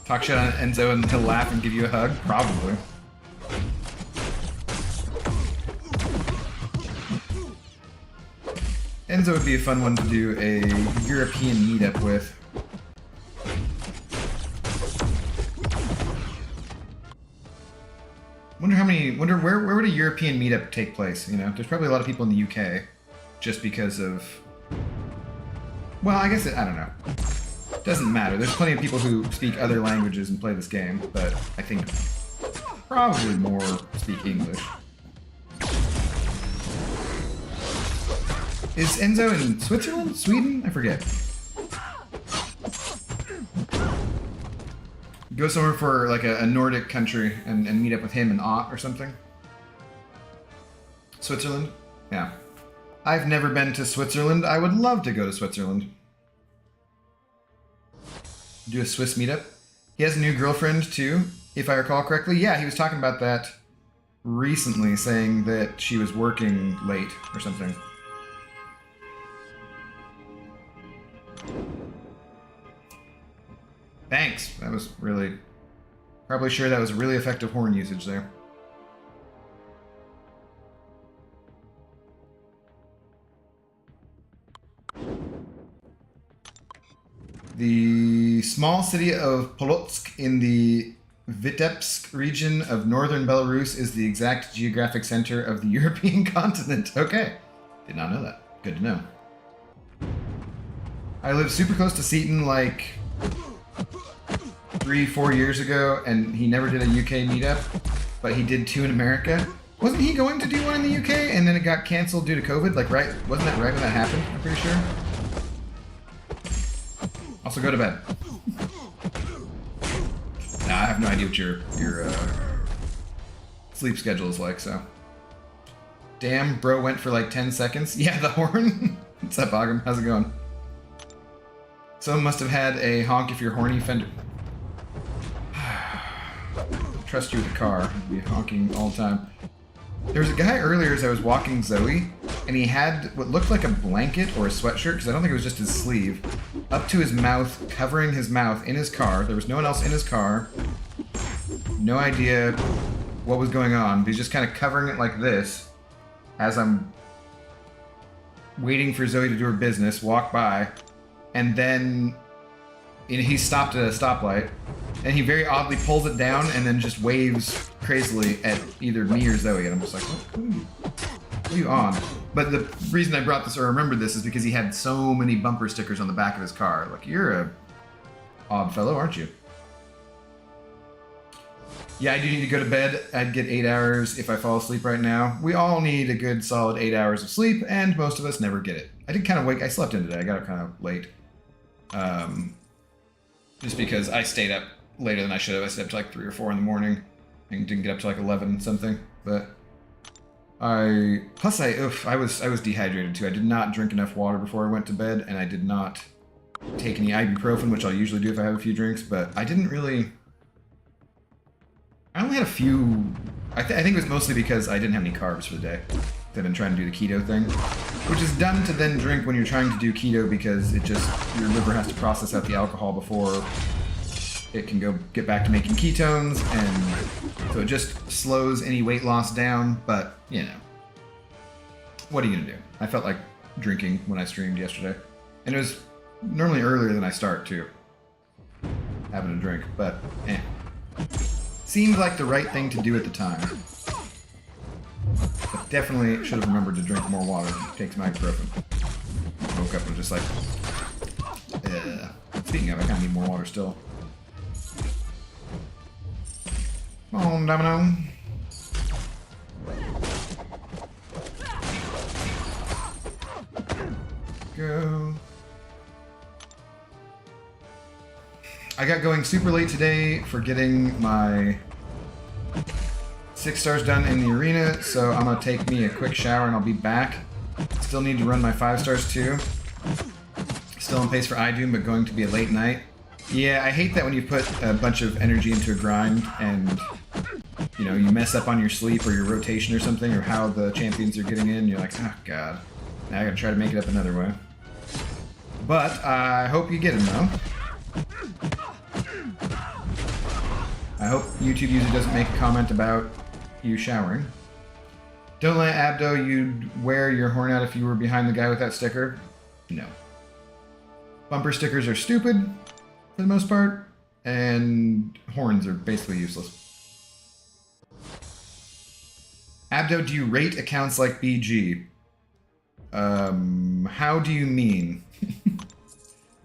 Talk shit on Enzo and he'll laugh and give you a hug? Probably. Enzo would be a fun one to do a European meetup with. Wonder where would a European meetup take place, you know? There's probably a lot of people in the UK just because of, well, I guess I don't know. Doesn't matter. There's plenty of people who speak other languages and play this game, but I think probably more speak English. Is Enzo in Switzerland? Sweden? I forget. Go somewhere for like a Nordic country and meet up with him in Ott or something. Switzerland? Yeah. I've never been to Switzerland. I would love to go to Switzerland. Do a Swiss meetup. He has a new girlfriend too, if I recall correctly. Yeah, he was talking about that recently, saying that she was working late or something. Thanks. That was really... Probably sure that was really effective horn usage there. The small city of Polotsk in the Vitebsk region of northern Belarus is the exact geographic center of the European continent. Okay. Did not know that. Good to know. I lived super close to Seaton like 3-4 years ago, and he never did a UK meetup, but he did 2 in America. Wasn't he going to do one in the UK, and then it got canceled due to COVID? Like, right? Wasn't that right when that happened? I'm pretty sure. Also, go to bed. Nah, I have no idea what your sleep schedule is like, so. Damn, bro went for like 10 seconds. Yeah, the horn. What's up, Ogum? How's it going? Someone must have had a honk if you're horny fender. Trust you with the car. I'd be honking all the time. There was a guy earlier as I was walking Zoe, and he had what looked like a blanket or a sweatshirt, because I don't think it was just his sleeve, up to his mouth, covering his mouth in his car. There was no one else in his car. No idea what was going on, but he's just kind of covering it like this as I'm waiting for Zoe to do her business, walk by, and then he stopped at a stoplight, and he very oddly pulls it down and then just waves crazily at either me or Zoe, and I'm just like, what are you on? But the reason I brought this or remembered this is because he had so many bumper stickers on the back of his car. Like, you're a odd fellow, aren't you? Yeah, I do need to go to bed. I'd get 8 hours if I fall asleep right now. We all need a good solid 8 hours of sleep, and most of us never get it. I did kind of I slept in today. I got up kind of late. Just because I stayed up later than I should have. I stayed up to like 3 or 4 in the morning and didn't get up to like 11 something. But I was dehydrated too. I did not drink enough water before I went to bed, and I did not take any ibuprofen, which I'll usually do if I have a few drinks, but I didn't really... I only had a few... I think it was mostly because I didn't have any carbs for the day. I've been trying to do the keto thing, which is dumb to then drink when you're trying to do keto because it just... your liver has to process out the alcohol before it can get back to making ketones, and so it just slows any weight loss down, but, you know. What are you gonna do? I felt like drinking when I streamed yesterday. And it was normally earlier than I start, too. Having a drink, but, eh. Seemed like the right thing to do at the time. But definitely should have remembered to drink more water. Take some ibuprofen. Woke up and just like... Speaking of, I kind of need more water still. Come on, Domino. Go. I got going super late today for getting my 6 stars done in the arena, so I'm gonna take me a quick shower and I'll be back. Still need to run my 5 stars too. Still on pace for iDoom, but going to be a late night. Yeah, I hate that when you put a bunch of energy into a grind and you know, you mess up on your sleep or your rotation or something, or how the champions are getting in, you're like, oh god, now I gotta try to make it up another way. But I hope you get him though. I hope YouTube user doesn't make a comment about you showering. Don't let Abdo, you'd wear your horn out if you were behind the guy with that sticker. No. Bumper stickers are stupid, for the most part, and horns are basically useless. Abdo, do you rate accounts like BG? How do you mean?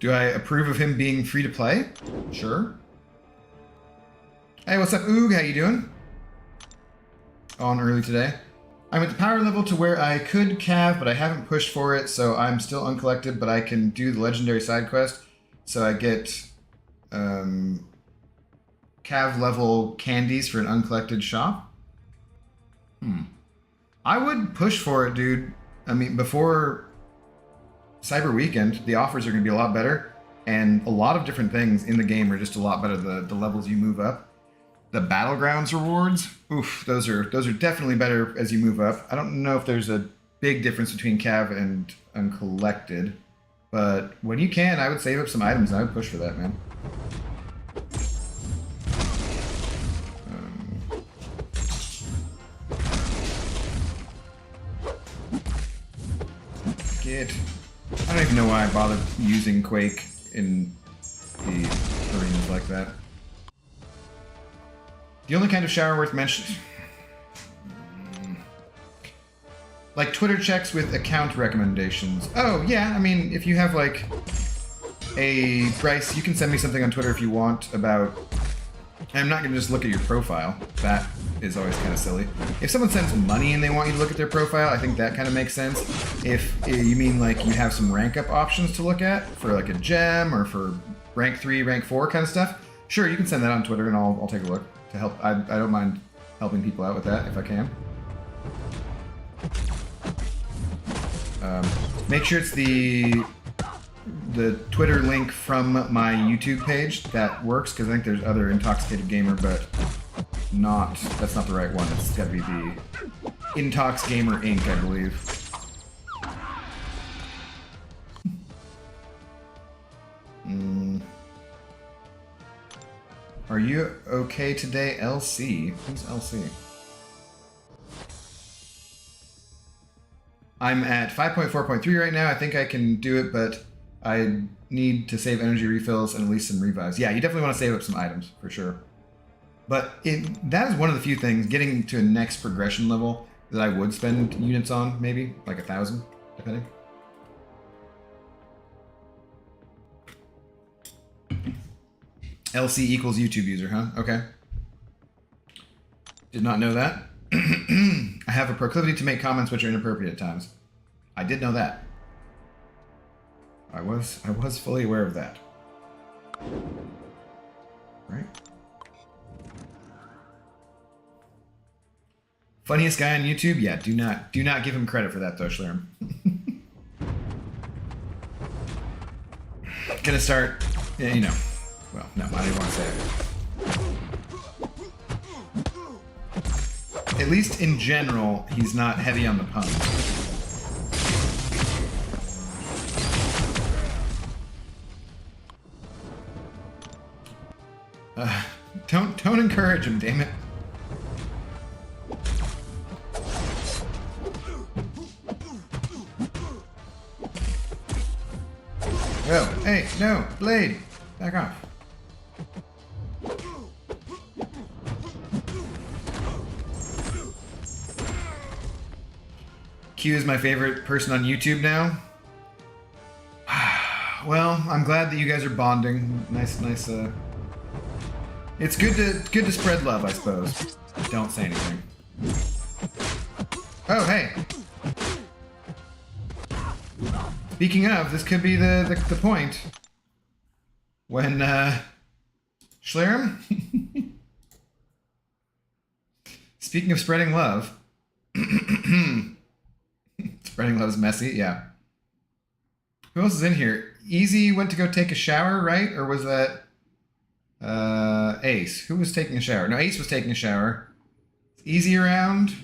Do I approve of him being free to play? Sure. Hey, what's up, Oog? How you doing? On early today. I'm at the power level to where I could cav, but I haven't pushed for it, so I'm still uncollected, but I can do the legendary side quest. So I get cav level candies for an uncollected shop. I would push for it, dude. I mean, before Cyber Weekend, the offers are going to be a lot better, and a lot of different things in the game are just a lot better. The levels you move up. The Battlegrounds rewards, oof, those are definitely better as you move up. I don't know if there's a big difference between cav and uncollected, but when you can, I would save up some items and I would push for that, man. I don't even know why I bothered using Quake in the arenas like that. The only kind of shower worth mentioning... like Twitter checks with account recommendations. Oh, yeah, I mean, if you have, like, a... Bryce, you can send me something on Twitter if you want about... I'm not going to just look at your profile. That is always kind of silly. If someone sends money and they want you to look at their profile, I think that kind of makes sense. If you mean, like, you have some rank up options to look at for, like, a gem or for rank 3, rank 4 kind of stuff, sure, you can send that on Twitter and I'll take a look. To help, I don't mind helping people out with that if I can. Make sure it's the Twitter link from my YouTube page that works, because I think there's other Intoxicated Gamer, but that's not the right one. It's got to be the Intox Gamer Inc., I believe. Are you okay today, LC? Who's LC? I'm at 5.4.3 right now. I think I can do it, but I need to save energy refills and at least some revives. Yeah, you definitely want to save up some items, for sure. But that is one of the few things, getting to a next progression level, that I would spend units on, maybe, like 1,000, depending. LC equals YouTube user, huh? Okay. Did not know that. I have a proclivity to make comments which are inappropriate at times. I did know that. I was fully aware of that. Right? Funniest guy on YouTube? Yeah, do not give him credit for that though, Schlerm. Gonna start, yeah, you know. Well, no, I didn't want to say it. At least in general, he's not heavy on the puns. Don't encourage him, damn it. Oh, hey, no, Blade, back off. Q is my favorite person on YouTube now. Well, I'm glad that you guys are bonding. Nice It's good to spread love, I suppose. Don't say anything. Oh, hey. Speaking of, this could be the point when Schlerim. Speaking of spreading love, spreading love is messy. Yeah. Who else is in here? Easy went to go take a shower, right? Or was that Ace? Who was taking a shower? No, Ace was taking a shower. Easy around.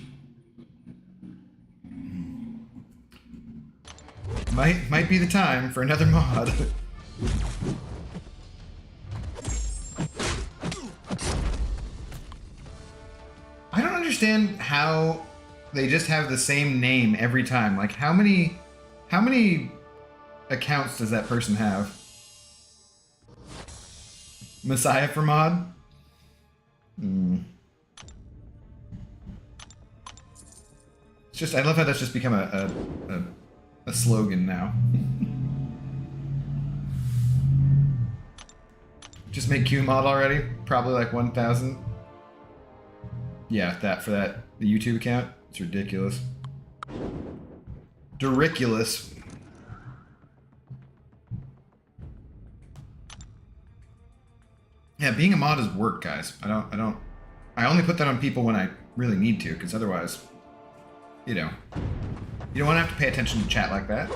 Might be the time for another mod. I don't understand how they just have the same name every time. Like, how many accounts does that person have? Messiah for mod? It's just, I love how that's just become a slogan now. Just make Q mod already? Probably like 1,000. Yeah, the YouTube account. It's ridiculous. Dericulous. Yeah, being a mod is work, guys. I only put that on people when I really need to, because otherwise, you know, you don't want to have to pay attention to chat like that.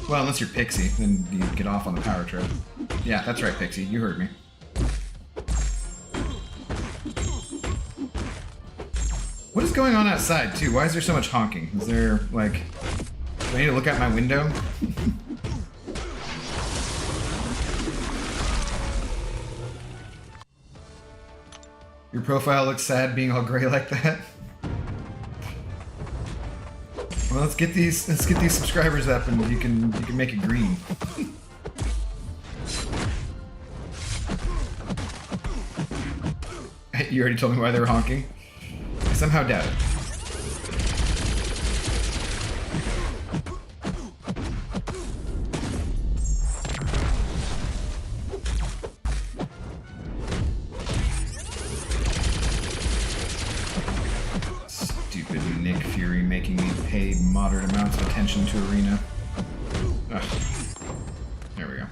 Well, unless you're Pixie, then you get off on the power trip. Yeah, that's right, Pixie. You heard me. What is going on outside, too? Why is there so much honking? Is there, like... Do I need to look out my window? Your profile looks sad being all gray like that. Well, let's get these subscribers up and you can make it green. You already told me why they were honking. I somehow doubt it. Moderate amounts of attention to Arena. Ugh. There we go.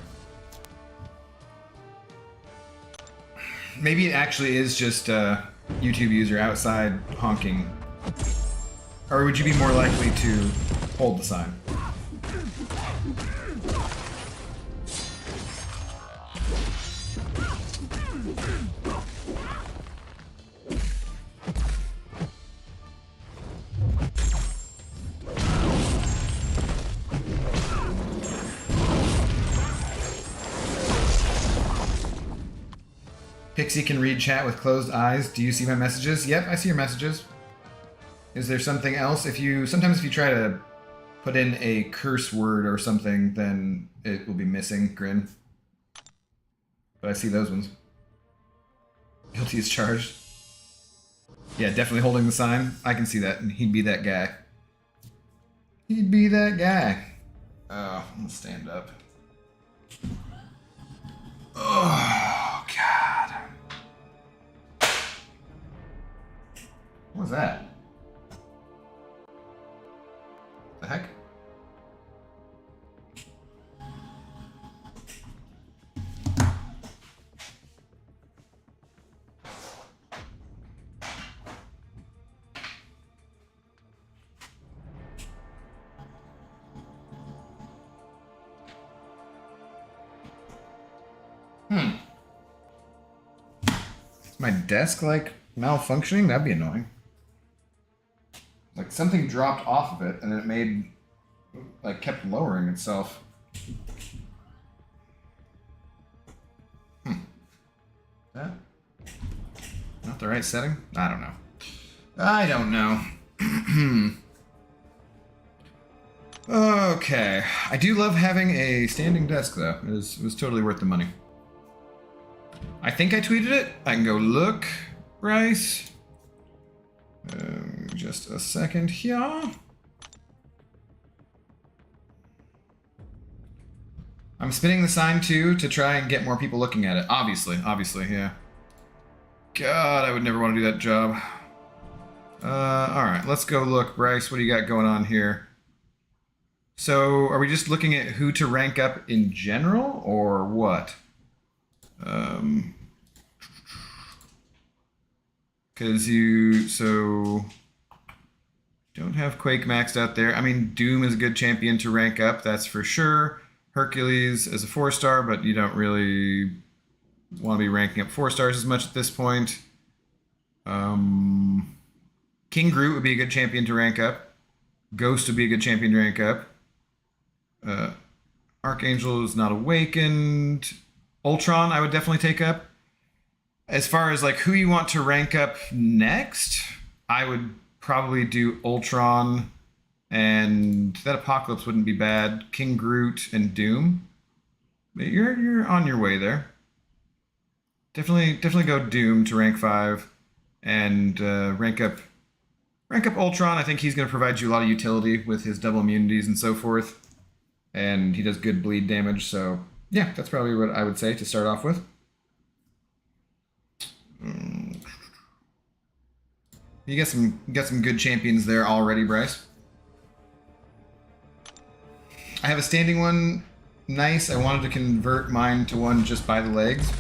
Maybe it actually is just a YouTube user outside honking. Or would you be more likely to hold the sign? Pixie can read chat with closed eyes. Do you see my messages? Yep, I see your messages. Is there something else? Sometimes if you try to put in a curse word or something, then it will be missing. Grin. But I see those ones. Guilty as charged. Yeah, definitely holding the sign. I can see that, and he'd be that guy. He'd be that guy. Oh, I'm gonna stand up. Oh, God. What was that? The heck? Is my desk, like, malfunctioning? That'd be annoying. Like, something dropped off of it, and it made, like, kept lowering itself. That? Not the right setting? I don't know. I don't know. Okay. I do love having a standing desk, though. It was totally worth the money. I think I tweeted it. I can go look, Bryce. Just a second here. I'm spinning the sign too to try and get more people looking at it. Obviously, yeah. God, I would never want to do that job. Alright, let's go look. Bryce, what do you got going on here? So, are we just looking at who to rank up in general, or what? Because don't have Quake maxed out there. I mean, Doom is a good champion to rank up, that's for sure. Hercules is a 4-star, but you don't really want to be ranking up 4 stars as much at this point. King Groot would be a good champion to rank up. Ghost would be a good champion to rank up. Archangel is not awakened. Ultron I would definitely take up. As far as like who you want to rank up next, I would probably do Ultron, and that Apocalypse wouldn't be bad. King Groot and Doom. But you're on your way there. Definitely go Doom to rank 5, and rank up Ultron. I think he's going to provide you a lot of utility with his double immunities and so forth, and he does good bleed damage. So yeah, that's probably what I would say to start off with. You got some good champions there already, Bryce. I have a standing one. Nice. I wanted to convert mine to one just by the legs.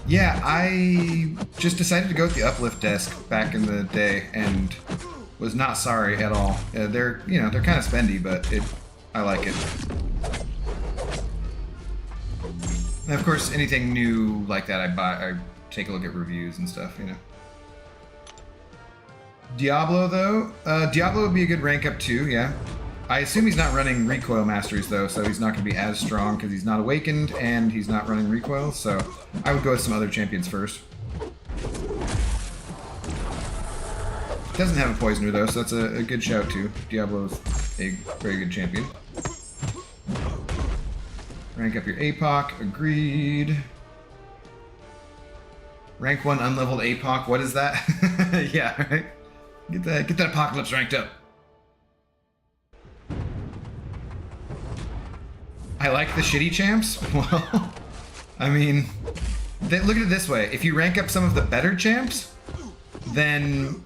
Yeah, I just decided to go with the uplift desk back in the day and was not sorry at all. They're kind of spendy, but I like it. And of course, anything new like that I take a look at reviews and stuff, Diablo, though. Diablo would be a good rank up too, yeah. I assume he's not running recoil masteries, though, so he's not going to be as strong because he's not awakened and he's not running recoil, so I would go with some other champions first. Doesn't have a poisoner, though, so that's a good shout, too. Diablo's a very good champion. Rank up your APOC, agreed. Rank 1 unleveled APOC, what is that? Yeah, right? Get that Apocalypse ranked up. I like the shitty champs. Well, I mean, look at it this way. If you rank up some of the better champs, then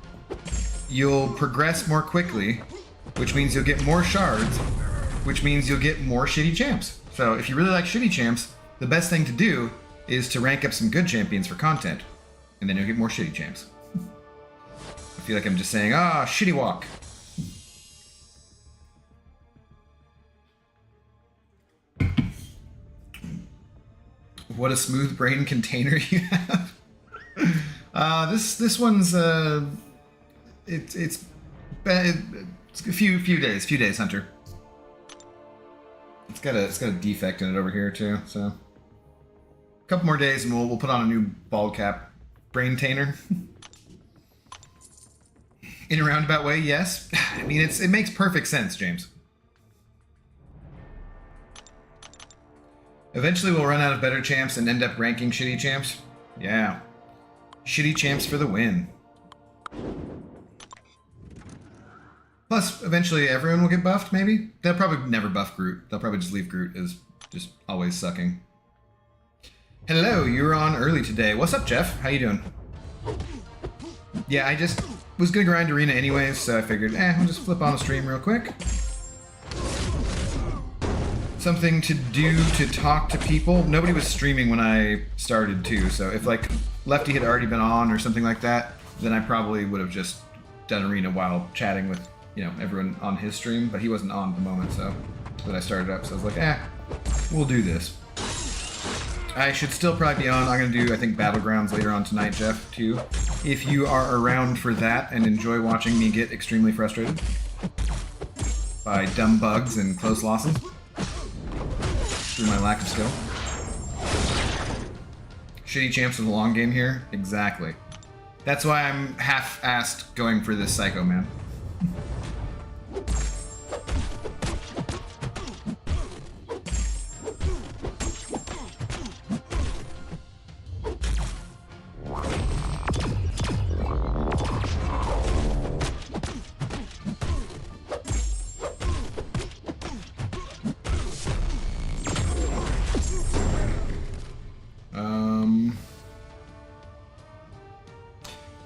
you'll progress more quickly, which means you'll get more shards, which means you'll get more shitty champs. So if you really like shitty champs, the best thing to do is to rank up some good champions for content, and then you'll get more shitty champs. I feel like I'm just saying, shitty walk. What a smooth brain container you have. This one's it's a few days, Hunter. It's got a defect in it over here too, so a couple more days and we'll put on a new bald cap brain tainer. In a roundabout way, yes. I mean, it makes perfect sense, James. Eventually we'll run out of better champs and end up ranking shitty champs. Yeah. Shitty champs for the win. Plus, eventually everyone will get buffed, maybe? They'll probably never buff Groot. They'll probably just leave Groot as just always sucking. Hello, you were on early today. What's up, Jeff? How you doing? Yeah, I just was gonna grind Arena anyways, so I figured, I'll just flip on a stream real quick. Something to do to talk to people. Nobody was streaming when I started too, so if like Lefty had already been on or something like that, then I probably would have just done Arena while chatting with, everyone on his stream, but he wasn't on at the moment, so when I started up, so I was like, we'll do this. I should still probably be on. I'm gonna do, I think, Battlegrounds later on tonight, Jeff, too. If you are around for that and enjoy watching me get extremely frustrated by dumb bugs and close losses through my lack of skill. Shitty champs in the long game here? Exactly. That's why I'm half-assed going for this Psycho Man.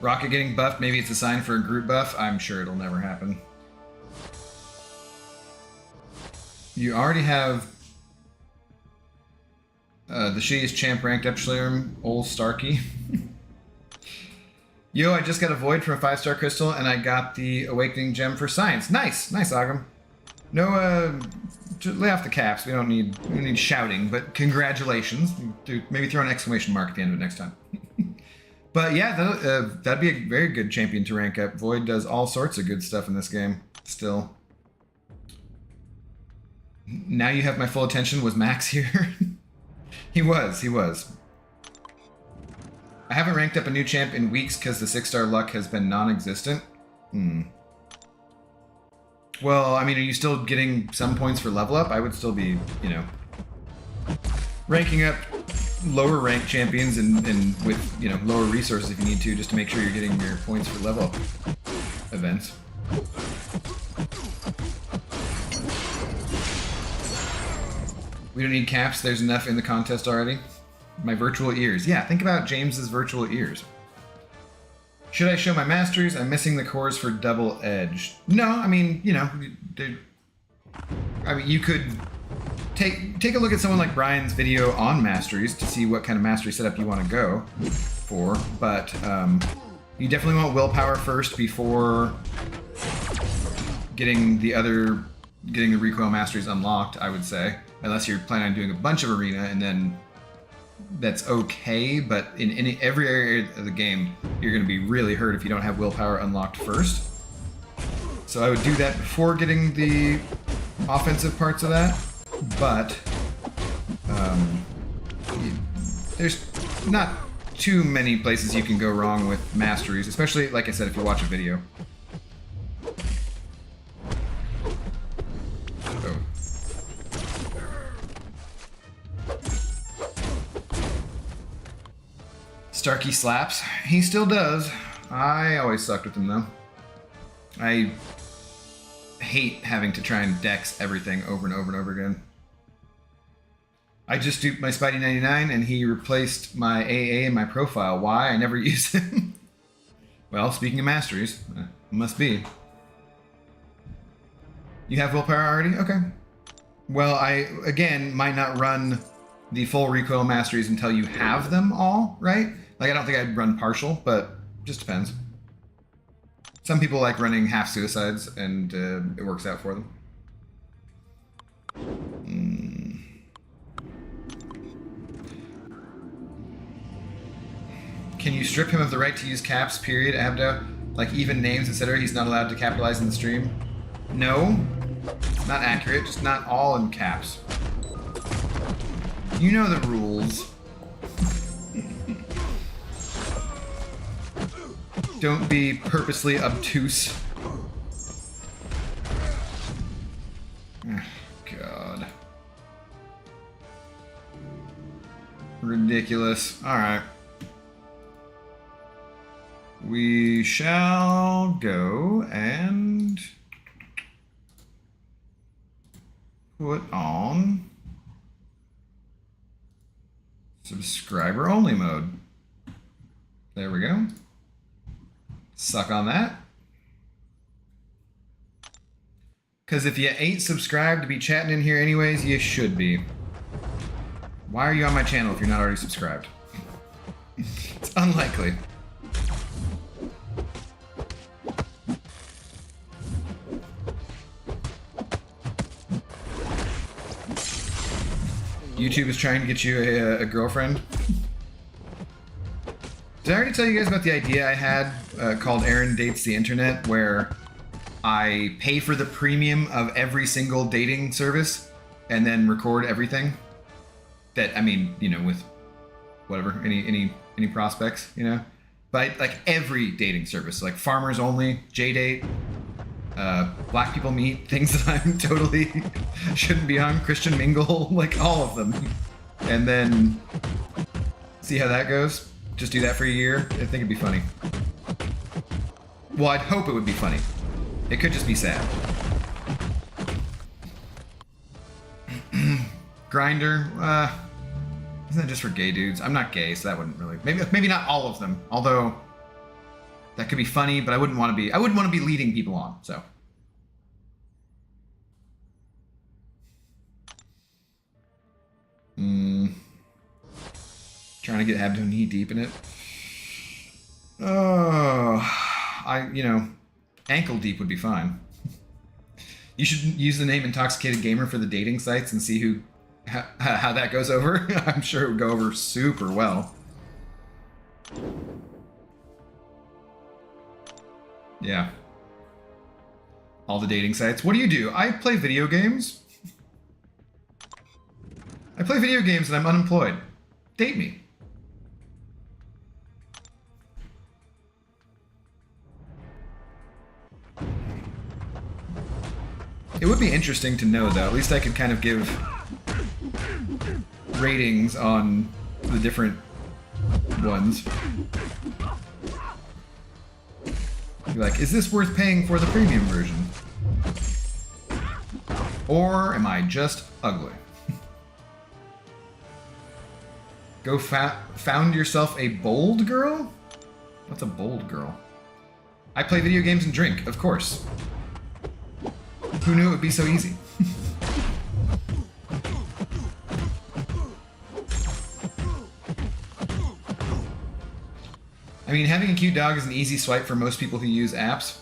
Rocket getting buffed, maybe it's a sign for a Groot buff. I'm sure it'll never happen. You already have the shittiest champ ranked up Schlirim, Ol Starkey. Yo, I just got a Void from a 5-star crystal, and I got the Awakening Gem for Science. Nice, nice, Agam. No, just lay off the caps. We don't need shouting, but congratulations. Maybe throw an exclamation mark at the end of it next time. But yeah, that'd be a very good champion to rank up. Void does all sorts of good stuff in this game, still. Now you have my full attention. Was Max here? He was. I haven't ranked up a new champ in weeks because the 6-star luck has been non-existent. Well, I mean, are you still getting some points for level up? I would still be, you know, ranking up lower ranked champions and with, you know, lower resources if you need to, just to make sure you're getting your points for level up events. We don't need caps. There's enough in the contest already. My virtual ears. Yeah, think about James's virtual ears. Should I show my masteries? I'm missing the cores for double edge. No, I mean, you know, you could take a look at someone like Brian's video on masteries to see what kind of mastery setup you want to go for, but you definitely want willpower first before getting the recoil masteries unlocked, I would say, unless you're planning on doing a bunch of arena, and then that's okay, but in every area of the game, you're going to be really hurt if you don't have willpower unlocked first. So I would do that before getting the offensive parts of that, but there's not too many places you can go wrong with masteries, especially, like I said, if you watch a video. Starkey slaps. He still does. I always sucked with him, though. I hate having to try and dex everything over and over and over again. I just duped my Spidey 99, and he replaced my AA in my profile. Why? I never use him. Well, speaking of masteries, must be. You have willpower already? Okay. Well, I, again, might not run the full recoil masteries until you have them all, right? Like, I don't think I'd run partial, but just depends. Some people like running half suicides, and it works out for them. Can you strip him of the right to use caps, period, Abdo? Like even names, etc. He's not allowed to capitalize in the stream? No. Not accurate, just not all in caps. You know the rules. Don't be purposely obtuse. God. Ridiculous. Alright. We shall go and put on subscriber only mode. There we go. Suck on that. Because if you ain't subscribed to be chatting in here anyways, you should be. Why are you on my channel if you're not already subscribed? It's unlikely. YouTube is trying to get you a girlfriend. Did I already tell you guys about the idea I had called Aaron Dates the Internet, where I pay for the premium of every single dating service and then record everything? That, I mean, you know, with whatever, any prospects, you know? But like every dating service, like Farmers Only, JDate, Black People Meet, things that I'm totally shouldn't be on, Christian Mingle, like all of them. And then see how that goes. Just do that for a year. I think it'd be funny. Well, I'd hope it would be funny. It could just be sad. Grinder, isn't that just for gay dudes? I'm not gay, so that wouldn't really. Maybe not all of them. Although, that could be funny, but I wouldn't want to be leading people on. So. Trying to get Abdo knee deep in it. Oh, ankle deep would be fine. You should use the name Intoxicated Gamer for the dating sites and see how that goes over. I'm sure it would go over super well. Yeah. All the dating sites. What do? I play video games. I play video games and I'm unemployed. Date me. It would be interesting to know, though. At least I could kind of give ratings on the different ones. Be like, is this worth paying for the premium version? Or am I just ugly? Go found yourself a bold girl? What's a bold girl? I play video games and drink, of course. Who knew it would be so easy? I mean, having a cute dog is an easy swipe for most people who use apps.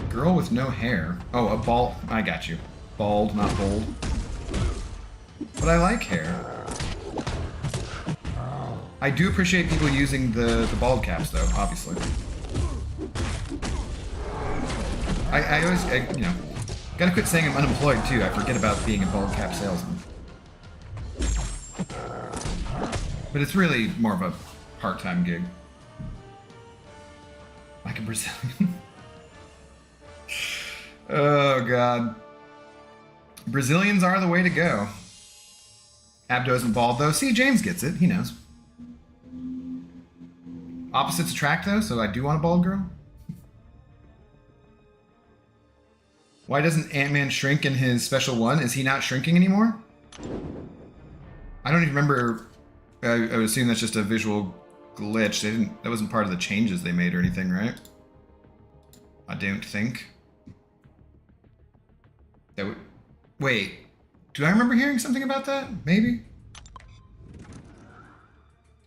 Girl with no hair. Oh, a bald. I got you. Bald, not bold. But I like hair. I do appreciate people using the bald caps, though, obviously. I always, gotta quit saying I'm unemployed, too. I forget about being a bald cap salesman. But it's really more of a part-time gig. Like a Brazilian. Oh, God. Brazilians are the way to go. Abdo isn't bald, though. See, James gets it. He knows. Opposites attract, though, so I do want a bald girl. Why doesn't Ant-Man shrink in his special one? Is he not shrinking anymore? I don't even remember. I would assume that's just a visual glitch. That wasn't part of the changes they made or anything, right? I don't think. Wait. Do I remember hearing something about that? Maybe?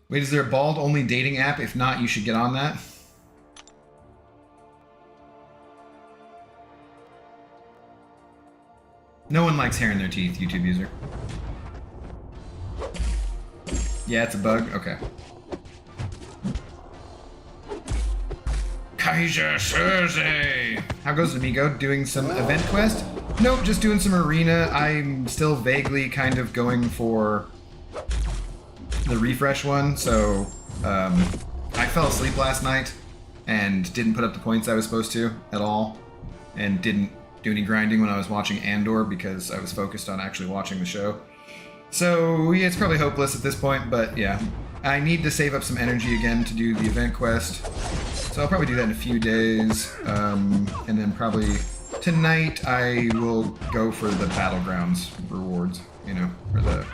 Wait, is there a bald-only dating app? If not, you should get on that. No one likes hair in their teeth, YouTube user. Yeah, it's a bug? Okay. Kaiser Soze! How goes Amigo? Doing some event quest? Nope, just doing some arena. I'm still vaguely kind of going for the refresh one, so I fell asleep last night and didn't put up the points I was supposed to at all, and didn't do any grinding when I was watching Andor because I was focused on actually watching the show. So yeah, it's probably hopeless at this point, but yeah. I need to save up some energy again to do the event quest, so I'll probably do that in a few days, and then probably tonight I will go for the Battlegrounds rewards, or the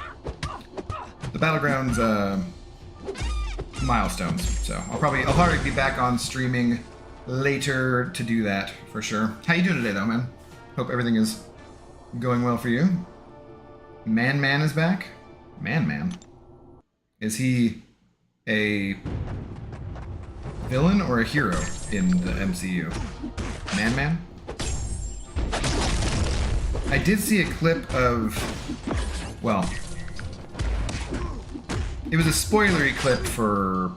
Battlegrounds milestones. So I'll probably be back on streaming later to do that for sure. How you doing today, though, man? Hope everything is going well for you. Man is back. Man. Is he a villain or a hero in the MCU? Man? I did see a clip of, well, it was a spoilery clip for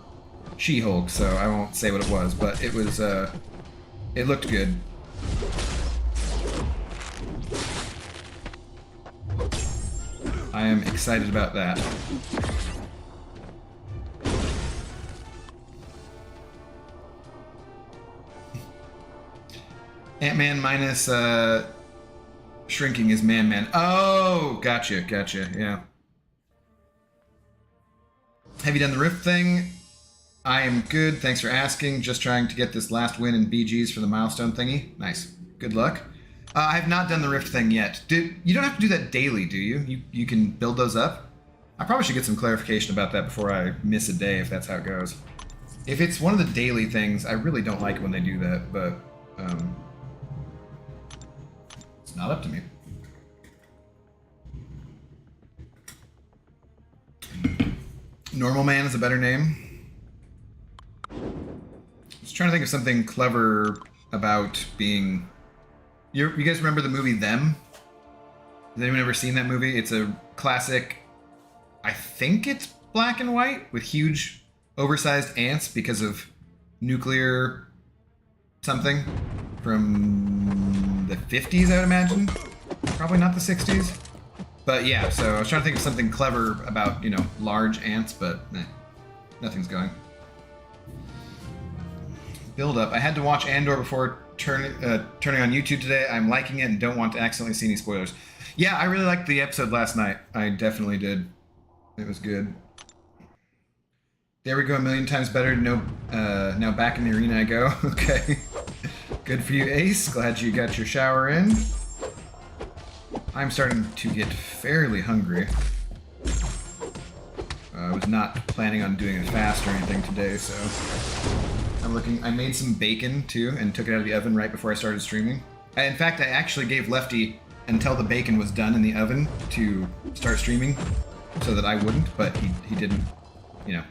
She-Hulk, so I won't say what it was, but it was, it looked good. I am excited about that. Ant-Man minus shrinking is Man. Oh, gotcha, yeah. Have you done the Rift thing? I am good, thanks for asking. Just trying to get this last win in BGs for the milestone thingy. Nice, good luck. I have not done the Rift thing yet. You don't have to do that daily, do you? You can build those up? I probably should get some clarification about that before I miss a day, if that's how it goes. If it's one of the daily things, I really don't like it when they do that, but it's not up to me. Normal Man is a better name. I was trying to think of something clever about being... You guys remember the movie Them? Has anyone ever seen that movie? It's a classic... I think it's black and white with huge oversized ants because of nuclear something from the 50s, I would imagine. Probably not the 60s. But yeah, so I was trying to think of something clever about, you know, large ants, but nothing's going. Build up. I had to watch Andor before turning on YouTube today. I'm liking it and don't want to accidentally see any spoilers. Yeah, I really liked the episode last night. I definitely did. It was good. There we go, a million times better. No, now back in the arena I go. Okay. Good for you, Ace. Glad you got your shower in. I'm starting to get fairly hungry. I was not planning on doing a fast or anything today, so... I made some bacon, too, and took it out of the oven right before I started streaming. In fact, I actually gave Lefty until the bacon was done in the oven to start streaming, so that I wouldn't, but he didn't, you know.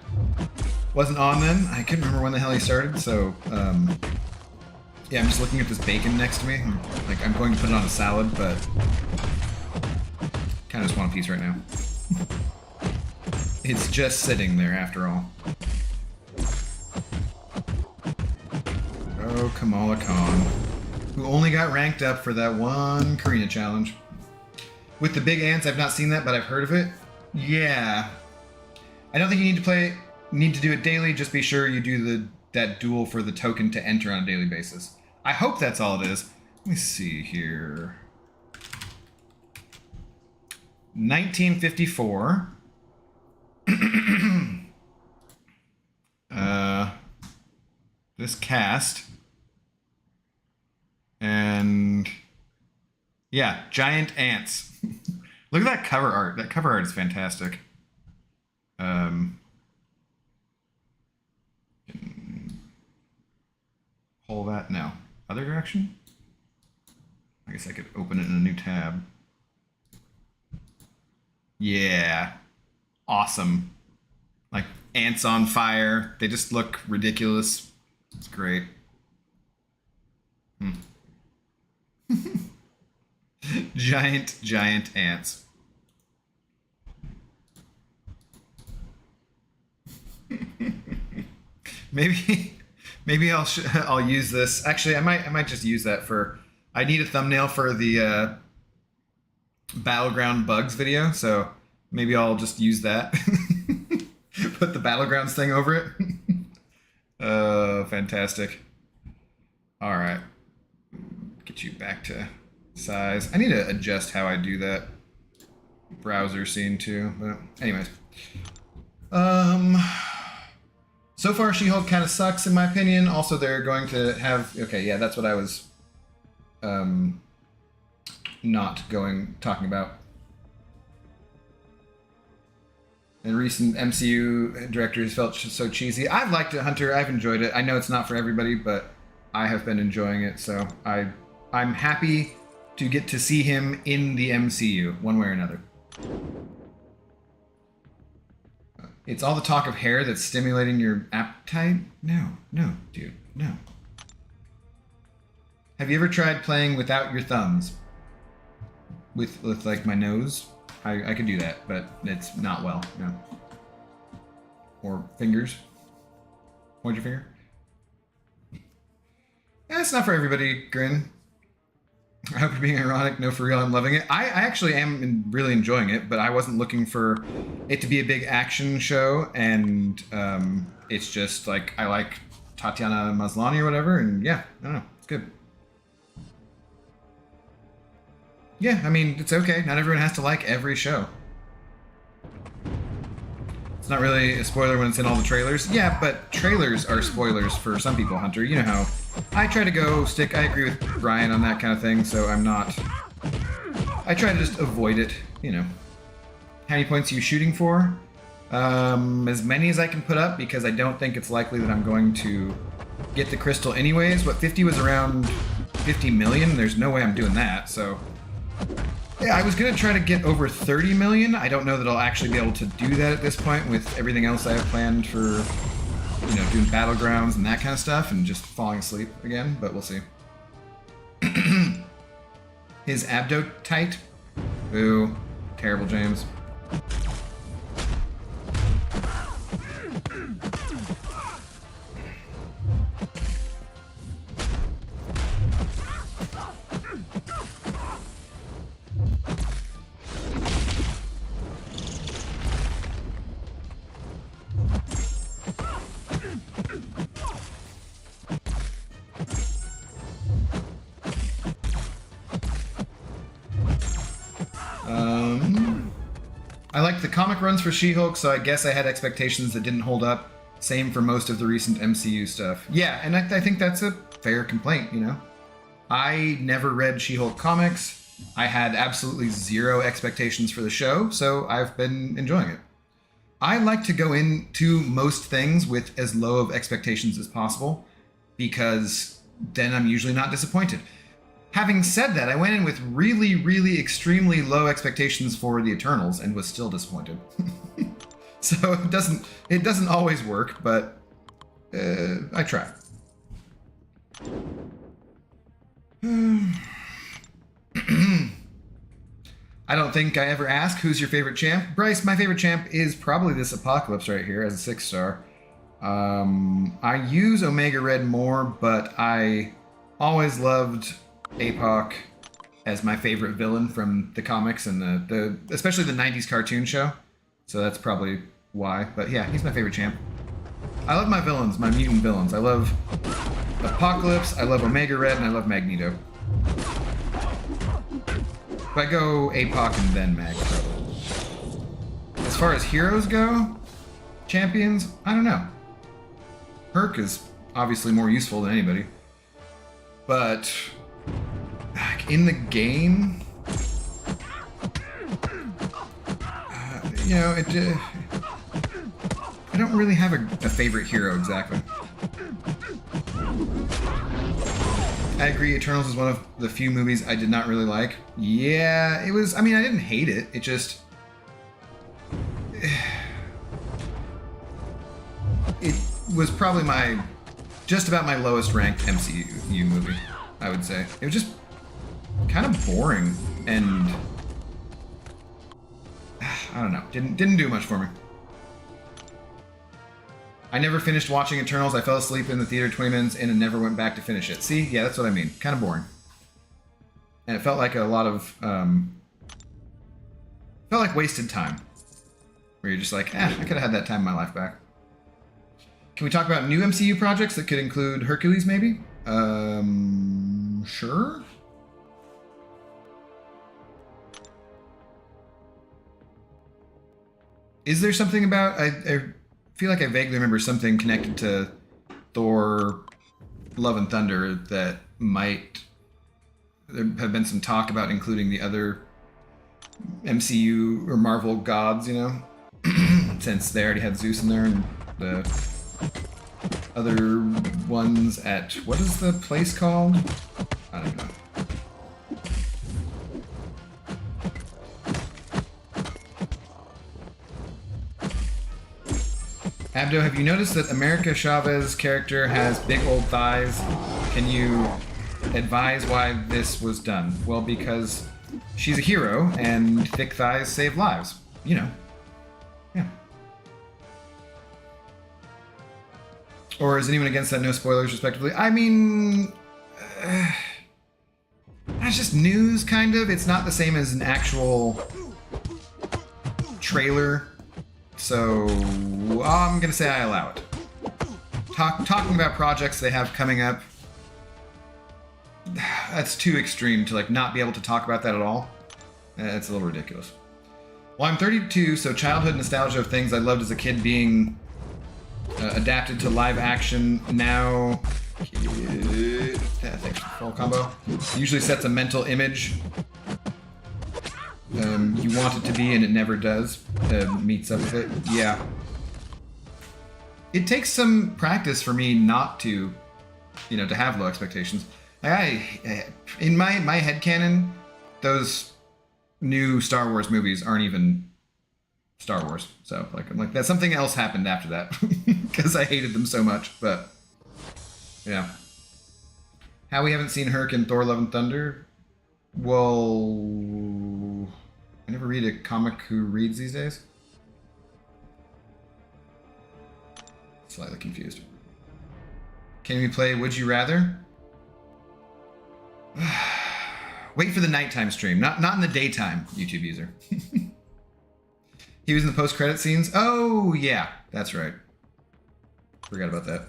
Wasn't on then. I couldn't remember when the hell he started, so, yeah, I'm just looking at this bacon next to me. Like, I'm going to put it on a salad, but kind of just want a piece right now. It's just sitting there after all. Oh, Kamala Khan, who only got ranked up for that one Karina challenge. With the big ants, I've not seen that, but I've heard of it. Yeah. I don't think you need to do it daily. Just be sure you do that duel for the token to enter on a daily basis. I hope that's all it is. Let me see here. 1954. This cast. And yeah, giant ants. Look at that cover art. That cover art is fantastic. Pull that now. Other direction? I guess I could open it in a new tab. Yeah. Awesome. Like ants on fire. They just look ridiculous. It's great. Giant ants. Maybe I'll use this. Actually, I might just use that for. I need a thumbnail for the Battleground Bugs video, so maybe I'll just use that. Put the Battlegrounds thing over it. Oh, fantastic. All right. Get you back to size. I need to adjust how I do that browser scene too. But anyways. So far She-Hulk kind of sucks in my opinion. Also they're going to have okay, yeah, that's what I was talking about. And recent MCU directors felt so cheesy. I've liked it, Hunter. I've enjoyed it. I know it's not for everybody, but I have been enjoying it. So I'm happy to get to see him in the MCU, one way or another. It's all the talk of hair that's stimulating your appetite? No, dude, no. Have you ever tried playing without your thumbs? With like my nose? I could do that, but it's not well, no. Or fingers. Point your finger. It's not for everybody, Grin. I hope you're being ironic. No, for real, I'm loving it. I actually am really enjoying it, but I wasn't looking for it to be a big action show, and it's just like, I like Tatiana Maslany or whatever, and yeah, I don't know, it's good. Yeah, I mean, it's okay. Not everyone has to like every show. It's not really a spoiler when it's in all the trailers. Yeah, but trailers are spoilers for some people, Hunter. You know how I try to I agree with Brian on that kind of thing, so I try to just avoid it, you know. How many points are you shooting for? As many as I can put up, because I don't think it's likely that I'm going to get the crystal anyways. What, 50 was around 50 million? There's no way I'm doing that, so... Yeah, I was going to try to get over 30 million. I don't know that I'll actually be able to do that at this point with everything else I have planned for, you know, doing battlegrounds and that kind of stuff and just falling asleep again, but we'll see. His abdo tight? Ooh, terrible, James. I liked the comic runs for She-Hulk, so I guess I had expectations that didn't hold up. Same for most of the recent MCU stuff. Yeah, and I think that's a fair complaint, you know? I never read She-Hulk comics. I had absolutely zero expectations for the show, so I've been enjoying it. I like to go into most things with as low of expectations as possible, because then I'm usually not disappointed. Having said that, I went in with really, really extremely low expectations for the Eternals and was still disappointed. So it doesn't always work, but I try. I don't think I ever ask who's your favorite champ. Bryce, my favorite champ is probably this Apocalypse right here as a 6-star. I use Omega Red more, but I always loved APOC as my favorite villain from the comics and the especially the 90s cartoon show. So that's probably why. But yeah, he's my favorite champ. I love my villains, my mutant villains. I love Apocalypse, I love Omega Red, and I love Magneto. If I go APOC and then Mag, probably. As far as heroes go, champions, I don't know. Herc is obviously more useful than anybody. But in the game, you know, I don't really have a favorite hero exactly. I agree, Eternals is one of the few movies I did not really like. Yeah, it was, I mean, I didn't hate it, it just... It was probably just about my lowest ranked MCU movie, I would say. It was just kind of boring and... I don't know, didn't do much for me. I never finished watching Eternals. I fell asleep in the theater 20 minutes in and never went back to finish it. See? Yeah, that's what I mean. Kind of boring. And it felt like a lot of... felt like wasted time. Where you're just like, I could have had that time in my life back. Can we talk about new MCU projects that could include Hercules, maybe? Sure. Is there something about... I feel like I vaguely remember something connected to Thor, Love and Thunder that might... There have been some talk about including the other MCU or Marvel gods, you know? Since they already had Zeus in there and the other ones at... What is the place called? I don't know. Abdo, have you noticed that America Chavez character has big old thighs? Can you advise why this was done? Well, because she's a hero and thick thighs save lives. You know. Yeah. Or is anyone against that? No spoilers, respectively. I mean... that's just news, kind of. It's not the same as an actual trailer. So, I'm going to say I allow it. Talking about projects they have coming up, that's too extreme to like not be able to talk about that at all. It's a little ridiculous. Well, I'm 32, so childhood nostalgia of things I loved as a kid being adapted to live action now. Thanks for the full combo. Usually sets a mental image. You you want it to be and it never does, meets up with it. Yeah. It takes some practice for me not to, to have low expectations. In my headcanon, those new Star Wars movies aren't even Star Wars. So like that something else happened after that because I hated them so much. But yeah, how we haven't seen Herc in Thor: Love and Thunder? Well, I never read a comic who reads these days. Slightly confused. Can we play Would You Rather? Wait for the nighttime stream, not in the daytime, YouTube user. He was in the post-credit scenes? Oh, yeah, that's right. Forgot about that.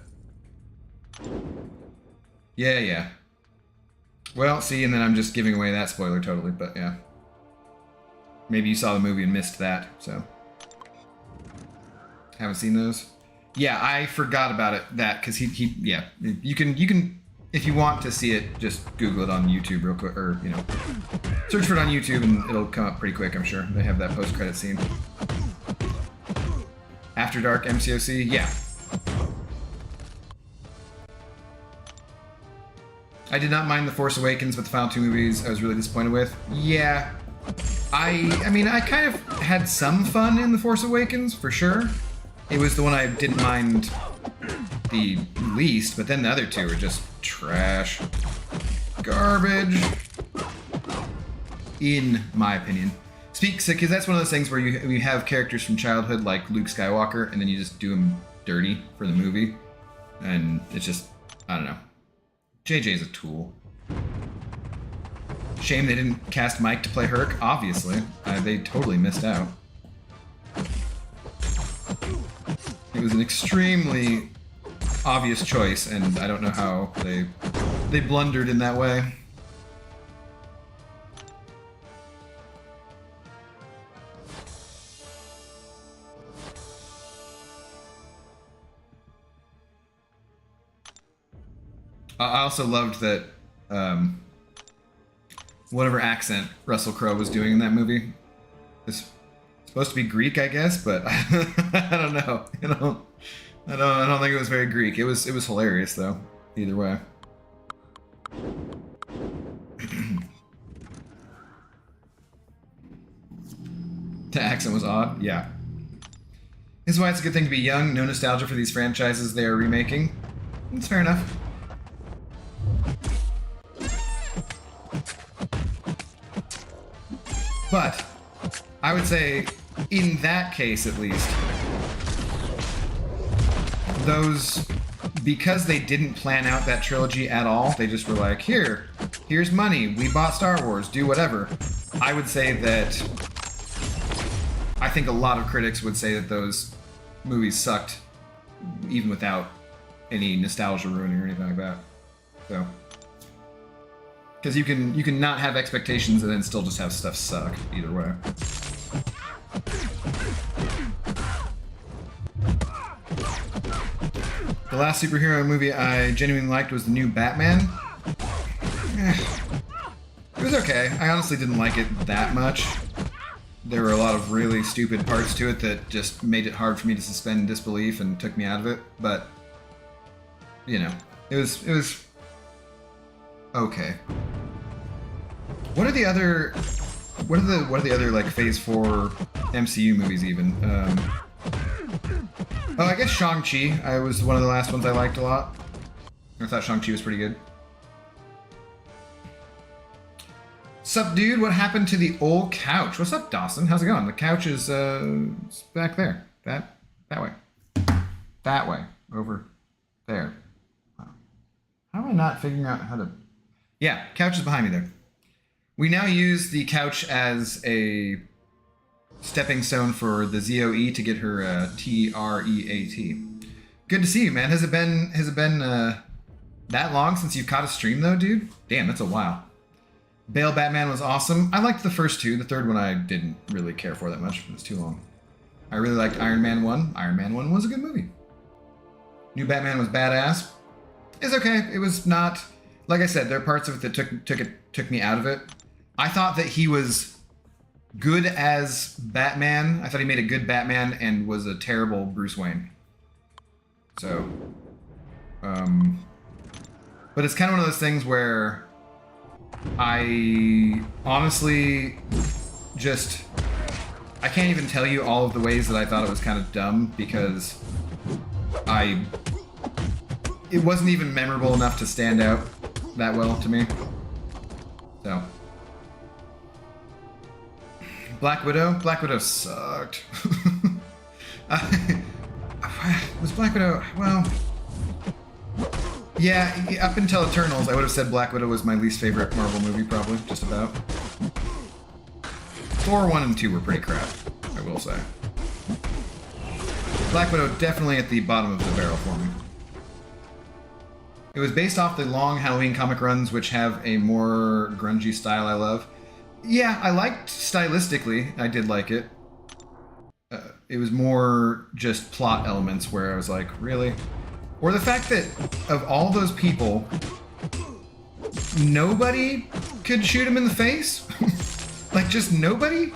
Yeah. Well, see, and then I'm just giving away that spoiler totally, but yeah. Maybe you saw the movie and missed that, so. Haven't seen those? Yeah, I forgot about that, because yeah. You can, if you want to see it, just Google it on YouTube real quick, or, search for it on YouTube and it'll come up pretty quick, I'm sure. They have that post-credit scene. After Dark MCOC, yeah. I did not mind The Force Awakens, but the final two movies I was really disappointed with. Yeah. I mean, I kind of had some fun in The Force Awakens, for sure. It was the one I didn't mind the least, but then the other two were just trash. Garbage. In my opinion. Because that's one of those things where you have characters from childhood like Luke Skywalker, and then you just do them dirty for the movie. And it's just, I don't know. JJ's a tool. Shame they didn't cast Mike to play Herc, obviously. They totally missed out. It was an extremely obvious choice, and I don't know how they blundered in that way. I also loved that whatever accent Russell Crowe was doing in that movie is supposed to be Greek, I guess, but I don't know. I don't think it was very Greek. It was hilarious though. Either way. The accent was odd. Yeah. This is why it's a good thing to be young. No nostalgia for these franchises they are remaking. It's fair enough. But I would say, in that case at least, because they didn't plan out that trilogy at all, they just were like, here's money, we bought Star Wars, do whatever. I would say that, I think a lot of critics would say that those movies sucked, even without any nostalgia ruining or anything like that. So. Because you can not have expectations and then still just have stuff suck, either way. The last superhero movie I genuinely liked was the new Batman. It was okay. I honestly didn't like it that much. There were a lot of really stupid parts to it that just made it hard for me to suspend disbelief and took me out of it. But, it was okay. What are the other like Phase 4 MCU movies even? Oh, I guess Shang-Chi. Was one of the last ones I liked a lot. I thought Shang-Chi was pretty good. Sup, dude? What happened to the old couch? What's up, Dawson? How's it going? The couch is it's back there. That way. That way. Over there. Wow. How am I not figuring out how to... Yeah, couch is behind me there. We now use the couch as a stepping stone for the ZOE to get her TREAT. Good to see you, man. Has it been that long since you've caught a stream though, dude? Damn, that's a while. Bale Batman was awesome. I liked the first two. The third one I didn't really care for that much. It was too long. I really liked Iron Man 1. Iron Man 1 was a good movie. New Batman was badass. It's okay. It was not... Like I said, there are parts of it that took me out of it. I thought that he was good as Batman. I thought he made a good Batman and was a terrible Bruce Wayne. So, but it's kind of one of those things where I honestly just, I can't even tell you all of the ways that I thought it was kind of dumb because it wasn't even memorable enough to stand out that well to me. So, Black Widow sucked. Was Black Widow, well, yeah, up until Eternals, I would have said Black Widow was my least favorite Marvel movie, probably, just about. Thor 1 and 2 were pretty crap, I will say. Black Widow definitely at the bottom of the barrel for me. It was based off the long Halloween comic runs, which have a more grungy style I love. Yeah, I liked stylistically, I did like it. It was more just plot elements where I was like, really? Or the fact that of all those people, nobody could shoot him in the face? Like, just nobody?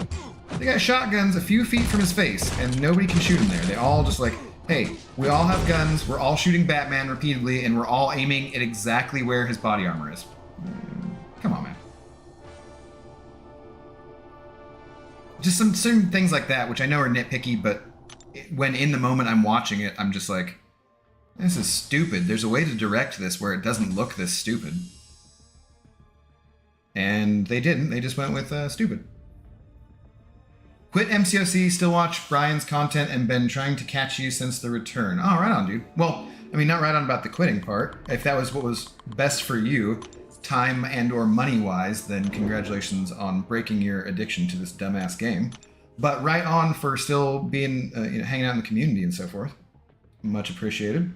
They got shotguns a few feet from his face, and nobody can shoot him there. They all just like, hey, we all have guns, we're all shooting Batman repeatedly, and we're all aiming at exactly where his body armor is. Come on, man. Just some certain things like that, which I know are nitpicky, but when in the moment I'm watching it, I'm just like, this is stupid. There's a way to direct this where it doesn't look this stupid. And they didn't. They just went with stupid. Quit MCOC, still watch Brian's content, and been trying to catch you since the return. Oh, right on, dude. Well, I mean, not right on about the quitting part. If that was what was best for you, time and or money-wise, then congratulations on breaking your addiction to this dumbass game. But right on for still being, hanging out in the community and so forth. Much appreciated.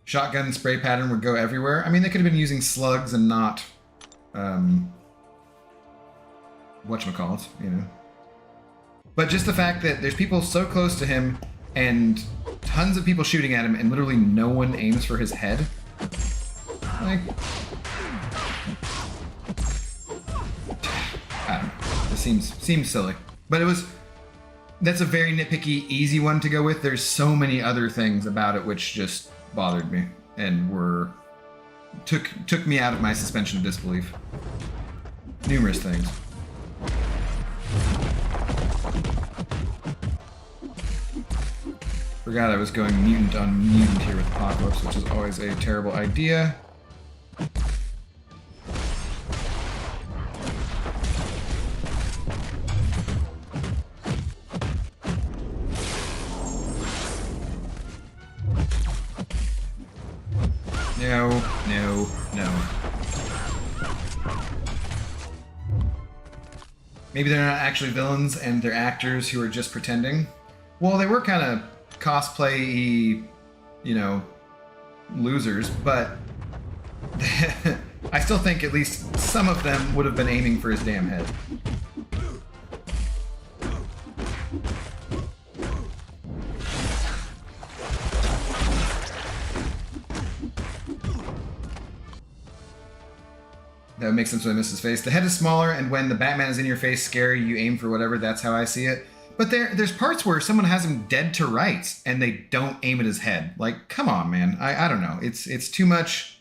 Shotgun spray pattern would go everywhere. I mean, they could have been using slugs and not, whatchamacallit, you know. But just the fact that there's people so close to him and tons of people shooting at him and literally no one aims for his head. Like, I don't know. It seems silly. But that's a very nitpicky, easy one to go with. There's so many other things about it which just bothered me and took me out of my suspension of disbelief. Numerous things. Forgot I was going mutant on mutant here with Apocalypse, which is always a terrible idea. No. Maybe they're not actually villains and they're actors who are just pretending. Well, they were kind of cosplay-y, losers, but I still think at least some of them would have been aiming for his damn head. That would make sense when I miss his face. The head is smaller, and when the Batman is in your face, scary, you aim for whatever. That's how I see it. But there's parts where someone has him dead to rights, and they don't aim at his head. Like, come on, man. I don't know. It's too much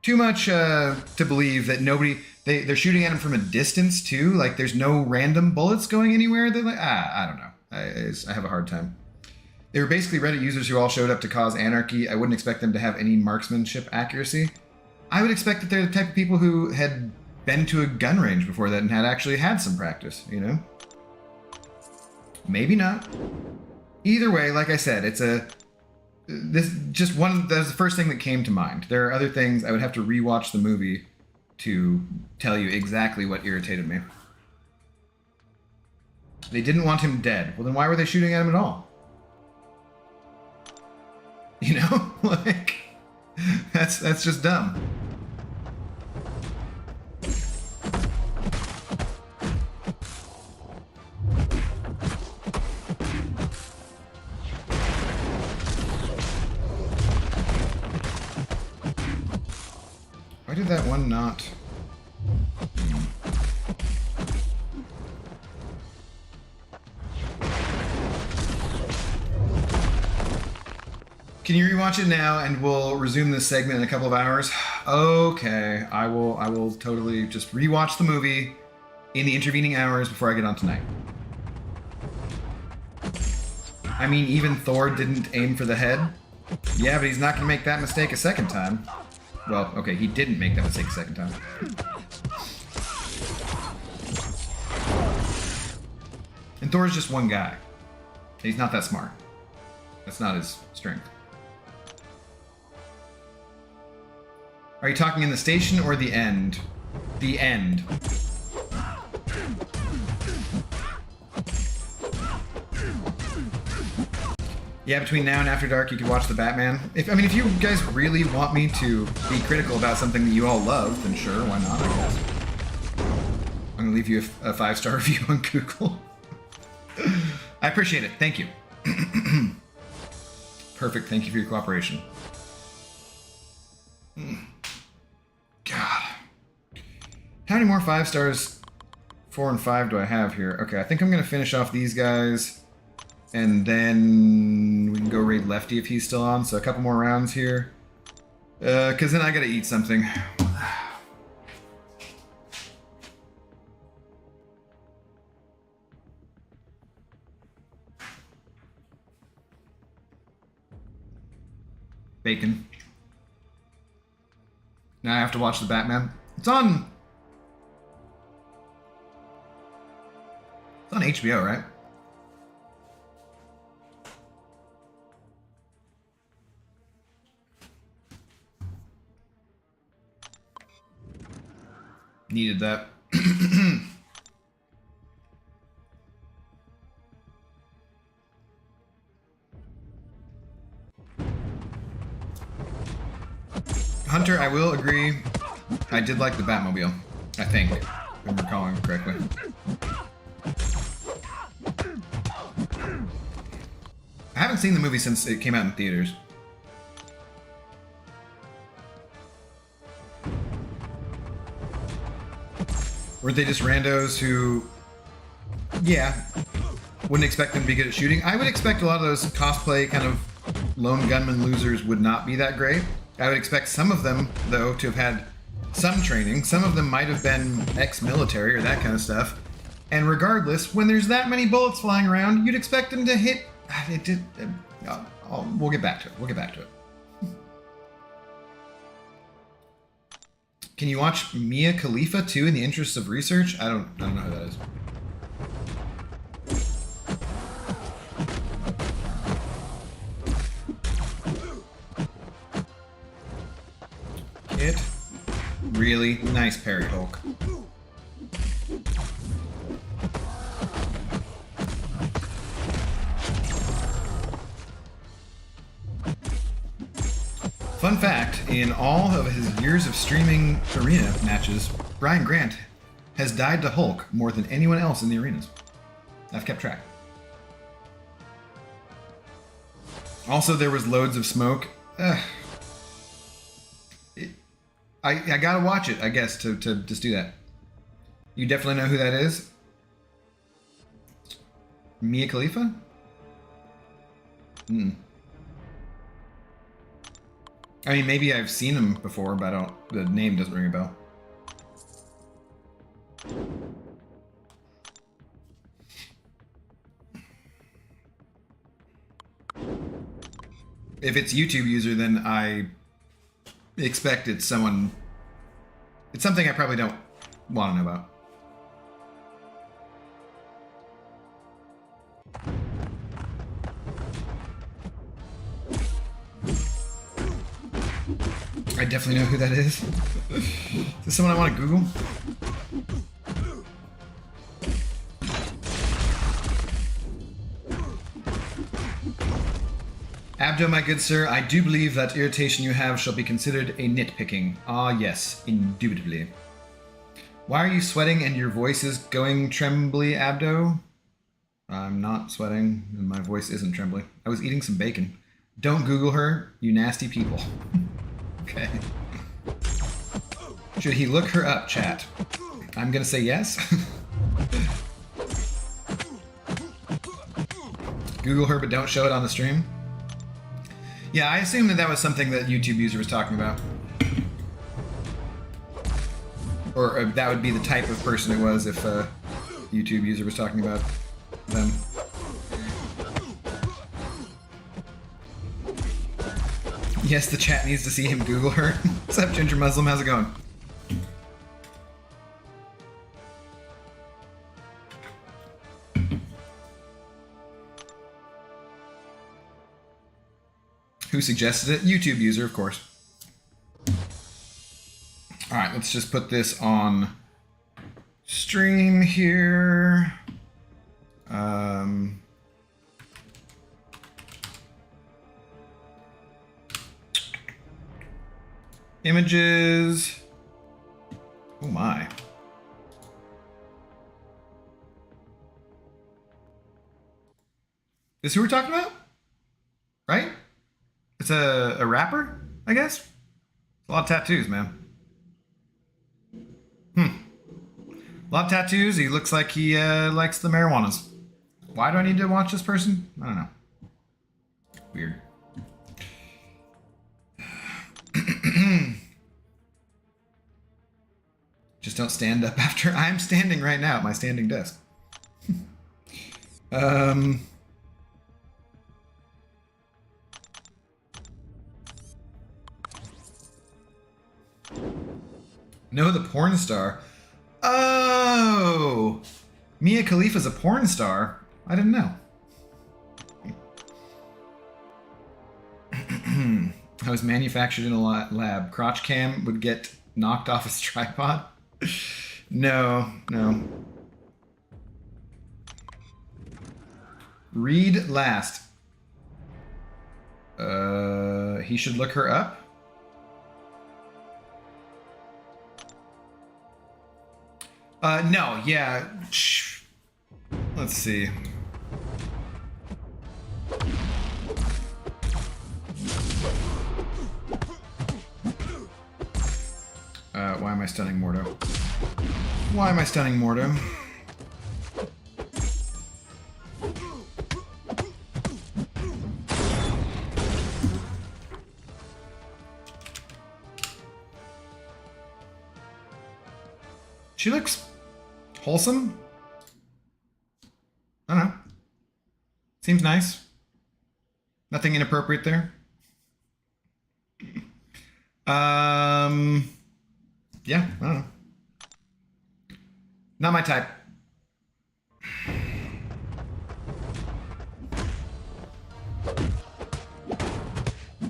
to believe that nobody. They're shooting at him from a distance too. Like, there's no random bullets going anywhere. They're like, I don't know. I have a hard time. They were basically Reddit users who all showed up to cause anarchy. I wouldn't expect them to have any marksmanship accuracy. I would expect that they're the type of people who had been to a gun range before that and had actually had some practice, Maybe not. Either way, like I said, that's the first thing that came to mind. There are other things. I would have to rewatch the movie to tell you exactly what irritated me. They didn't want him dead. Well, then why were they shooting at him at all? Like, that's just dumb. Why did that one not? Can you rewatch it now and we'll resume this segment in a couple of hours? Okay, I will totally just rewatch the movie in the intervening hours before I get on tonight. I mean, even Thor didn't aim for the head. Yeah, but he's not gonna make that mistake a second time. Well, okay, he didn't make that mistake a second time. And Thor's just one guy. He's not that smart. That's not his strength. Are you talking in the station or the end? The end. Yeah, between now and After Dark, you can watch The Batman. If you guys really want me to be critical about something that you all love, then sure, why not, I guess. I'm gonna leave you a 5-star review on Google. I appreciate it. Thank you. Perfect. Thank you for your cooperation. God. How many more 5 stars, 4 and 5, do I have here? Okay, I think I'm going to finish off these guys. And then we can go raid Lefty if he's still on. So a couple more rounds here. Because then I got to eat something. Bacon. Now I have to watch The Batman. It's on HBO, right? Needed that. Hunter, I will agree. I did like the Batmobile. I think, if I'm recalling correctly. I haven't seen the movie since it came out in theaters. Were they just randos who, yeah, wouldn't expect them to be good at shooting? I would expect a lot of those cosplay kind of lone gunman losers would not be that great. I would expect some of them, though, to have had some training. Some of them might have been ex-military or that kind of stuff. And regardless, when there's that many bullets flying around, you'd expect them to hit... we'll get back to it. We'll get back to it. Can you watch Mia Khalifa too in the interest of research? I don't know who that is. Kid. Really nice parry, Hulk. Fun fact, in all of his years of streaming arena matches, Brian Grant has died to Hulk more than anyone else in the arenas. I've kept track. Also, there was loads of smoke. I gotta watch it, I guess, to just do that. You definitely know who that is? Mia Khalifa? I mean, maybe I've seen him before, but the name doesn't ring a bell. If it's YouTube user, then I expect it's someone... It's something I probably don't want to know about. I definitely know who that is. Is this someone I want to Google? Abdo, my good sir, I do believe that irritation you have shall be considered a nitpicking. Ah, yes, indubitably. Why are you sweating and your voice is going trembly, Abdo? I'm not sweating, and my voice isn't trembly. I was eating some bacon. Don't Google her, you nasty people. Okay. Should he look her up, chat? I'm gonna say yes. Google her, but don't show it on the stream. Yeah, I assumed that was something that YouTube user was talking about. Or that would be the type of person it was if a YouTube user was talking about them. Yes, the chat needs to see him Google her. What's up, Ginger Muslim? How's it going? Who suggested it? YouTube user, of course. All right, let's just put this on stream here. Images. Oh my. This is who we're talking about? Right? It's a rapper, I guess? A lot of tattoos, man. A lot of tattoos. He looks like he likes the marijuanas. Why do I need to watch this person? I don't know. Weird. Just don't stand up after. I'm standing right now at my standing desk. No, the porn star. Oh! Mia Khalifa's a porn star. I didn't know. I was manufactured in a lab. Crotch cam would get knocked off his tripod. No. Read last. He should look her up. No, yeah. Let's see. Why am I stunning Mordo? Why am I stunning Mordo? She looks wholesome. I don't know. Seems nice. Nothing inappropriate there. Yeah, I don't know. Not my type.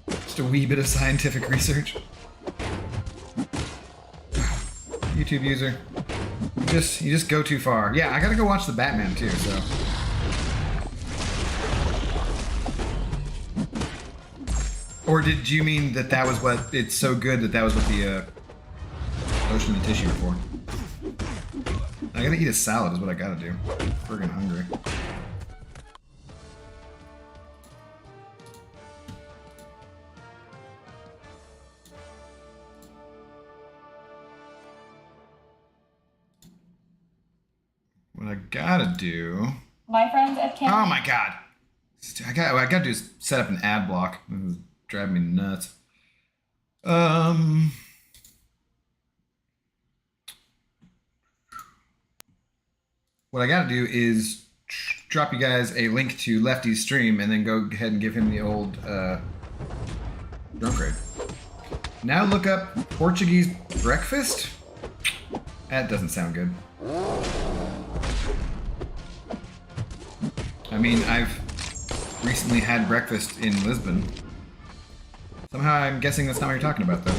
Just a wee bit of scientific research. YouTube user. You just go too far. Yeah, I gotta go watch the Batman too, so. Or did you mean that was what, it's so good that was what the lotion and tissue for? I gotta eat a salad is what I gotta do. I'm friggin' hungry. What I gotta do... My friends at camp... Oh my god! What I gotta do is set up an ad block. This is driving me nuts. What I gotta do is drop you guys a link to Lefty's stream and then go ahead and give him the old drunk raid. Now look up Portuguese breakfast? That doesn't sound good. I mean, I've recently had breakfast in Lisbon. Somehow I'm guessing that's not what you're talking about, though.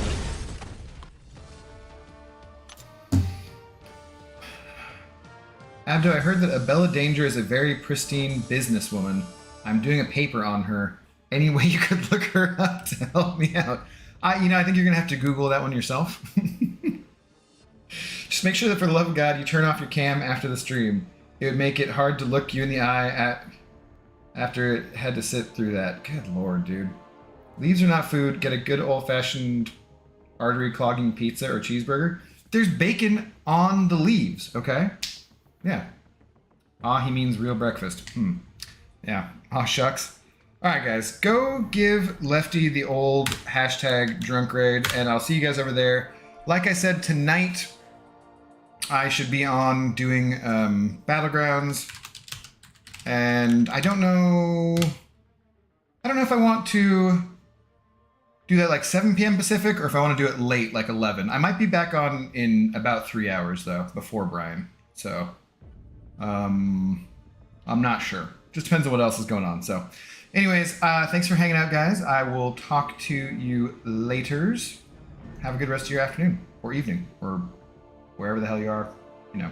Abdo, I heard that Abella Danger is a very pristine businesswoman. I'm doing a paper on her. Any way you could look her up to help me out? I think you're gonna have to Google that one yourself. Just make sure that for the love of God, you turn off your cam after the stream. It would make it hard to look you in the eye after it had to sit through that. Good lord, dude. Leaves are not food. Get a good old-fashioned artery-clogging pizza or cheeseburger. There's bacon on the leaves, okay? Yeah. Ah, he means real breakfast. Yeah. Ah, shucks. All right, guys, go give Lefty the old hashtag drunk raid, and I'll see you guys over there. Like I said, tonight I should be on doing Battlegrounds, and I don't know if I want to do that like 7 p.m. Pacific or if I want to do it late, like 11. I might be back on in about 3 hours though, before Brian. So, I'm not sure. Just depends on what else is going on. So, anyways, thanks for hanging out, guys. I will talk to you laters. Have a good rest of your afternoon or evening or wherever the hell you are, you know.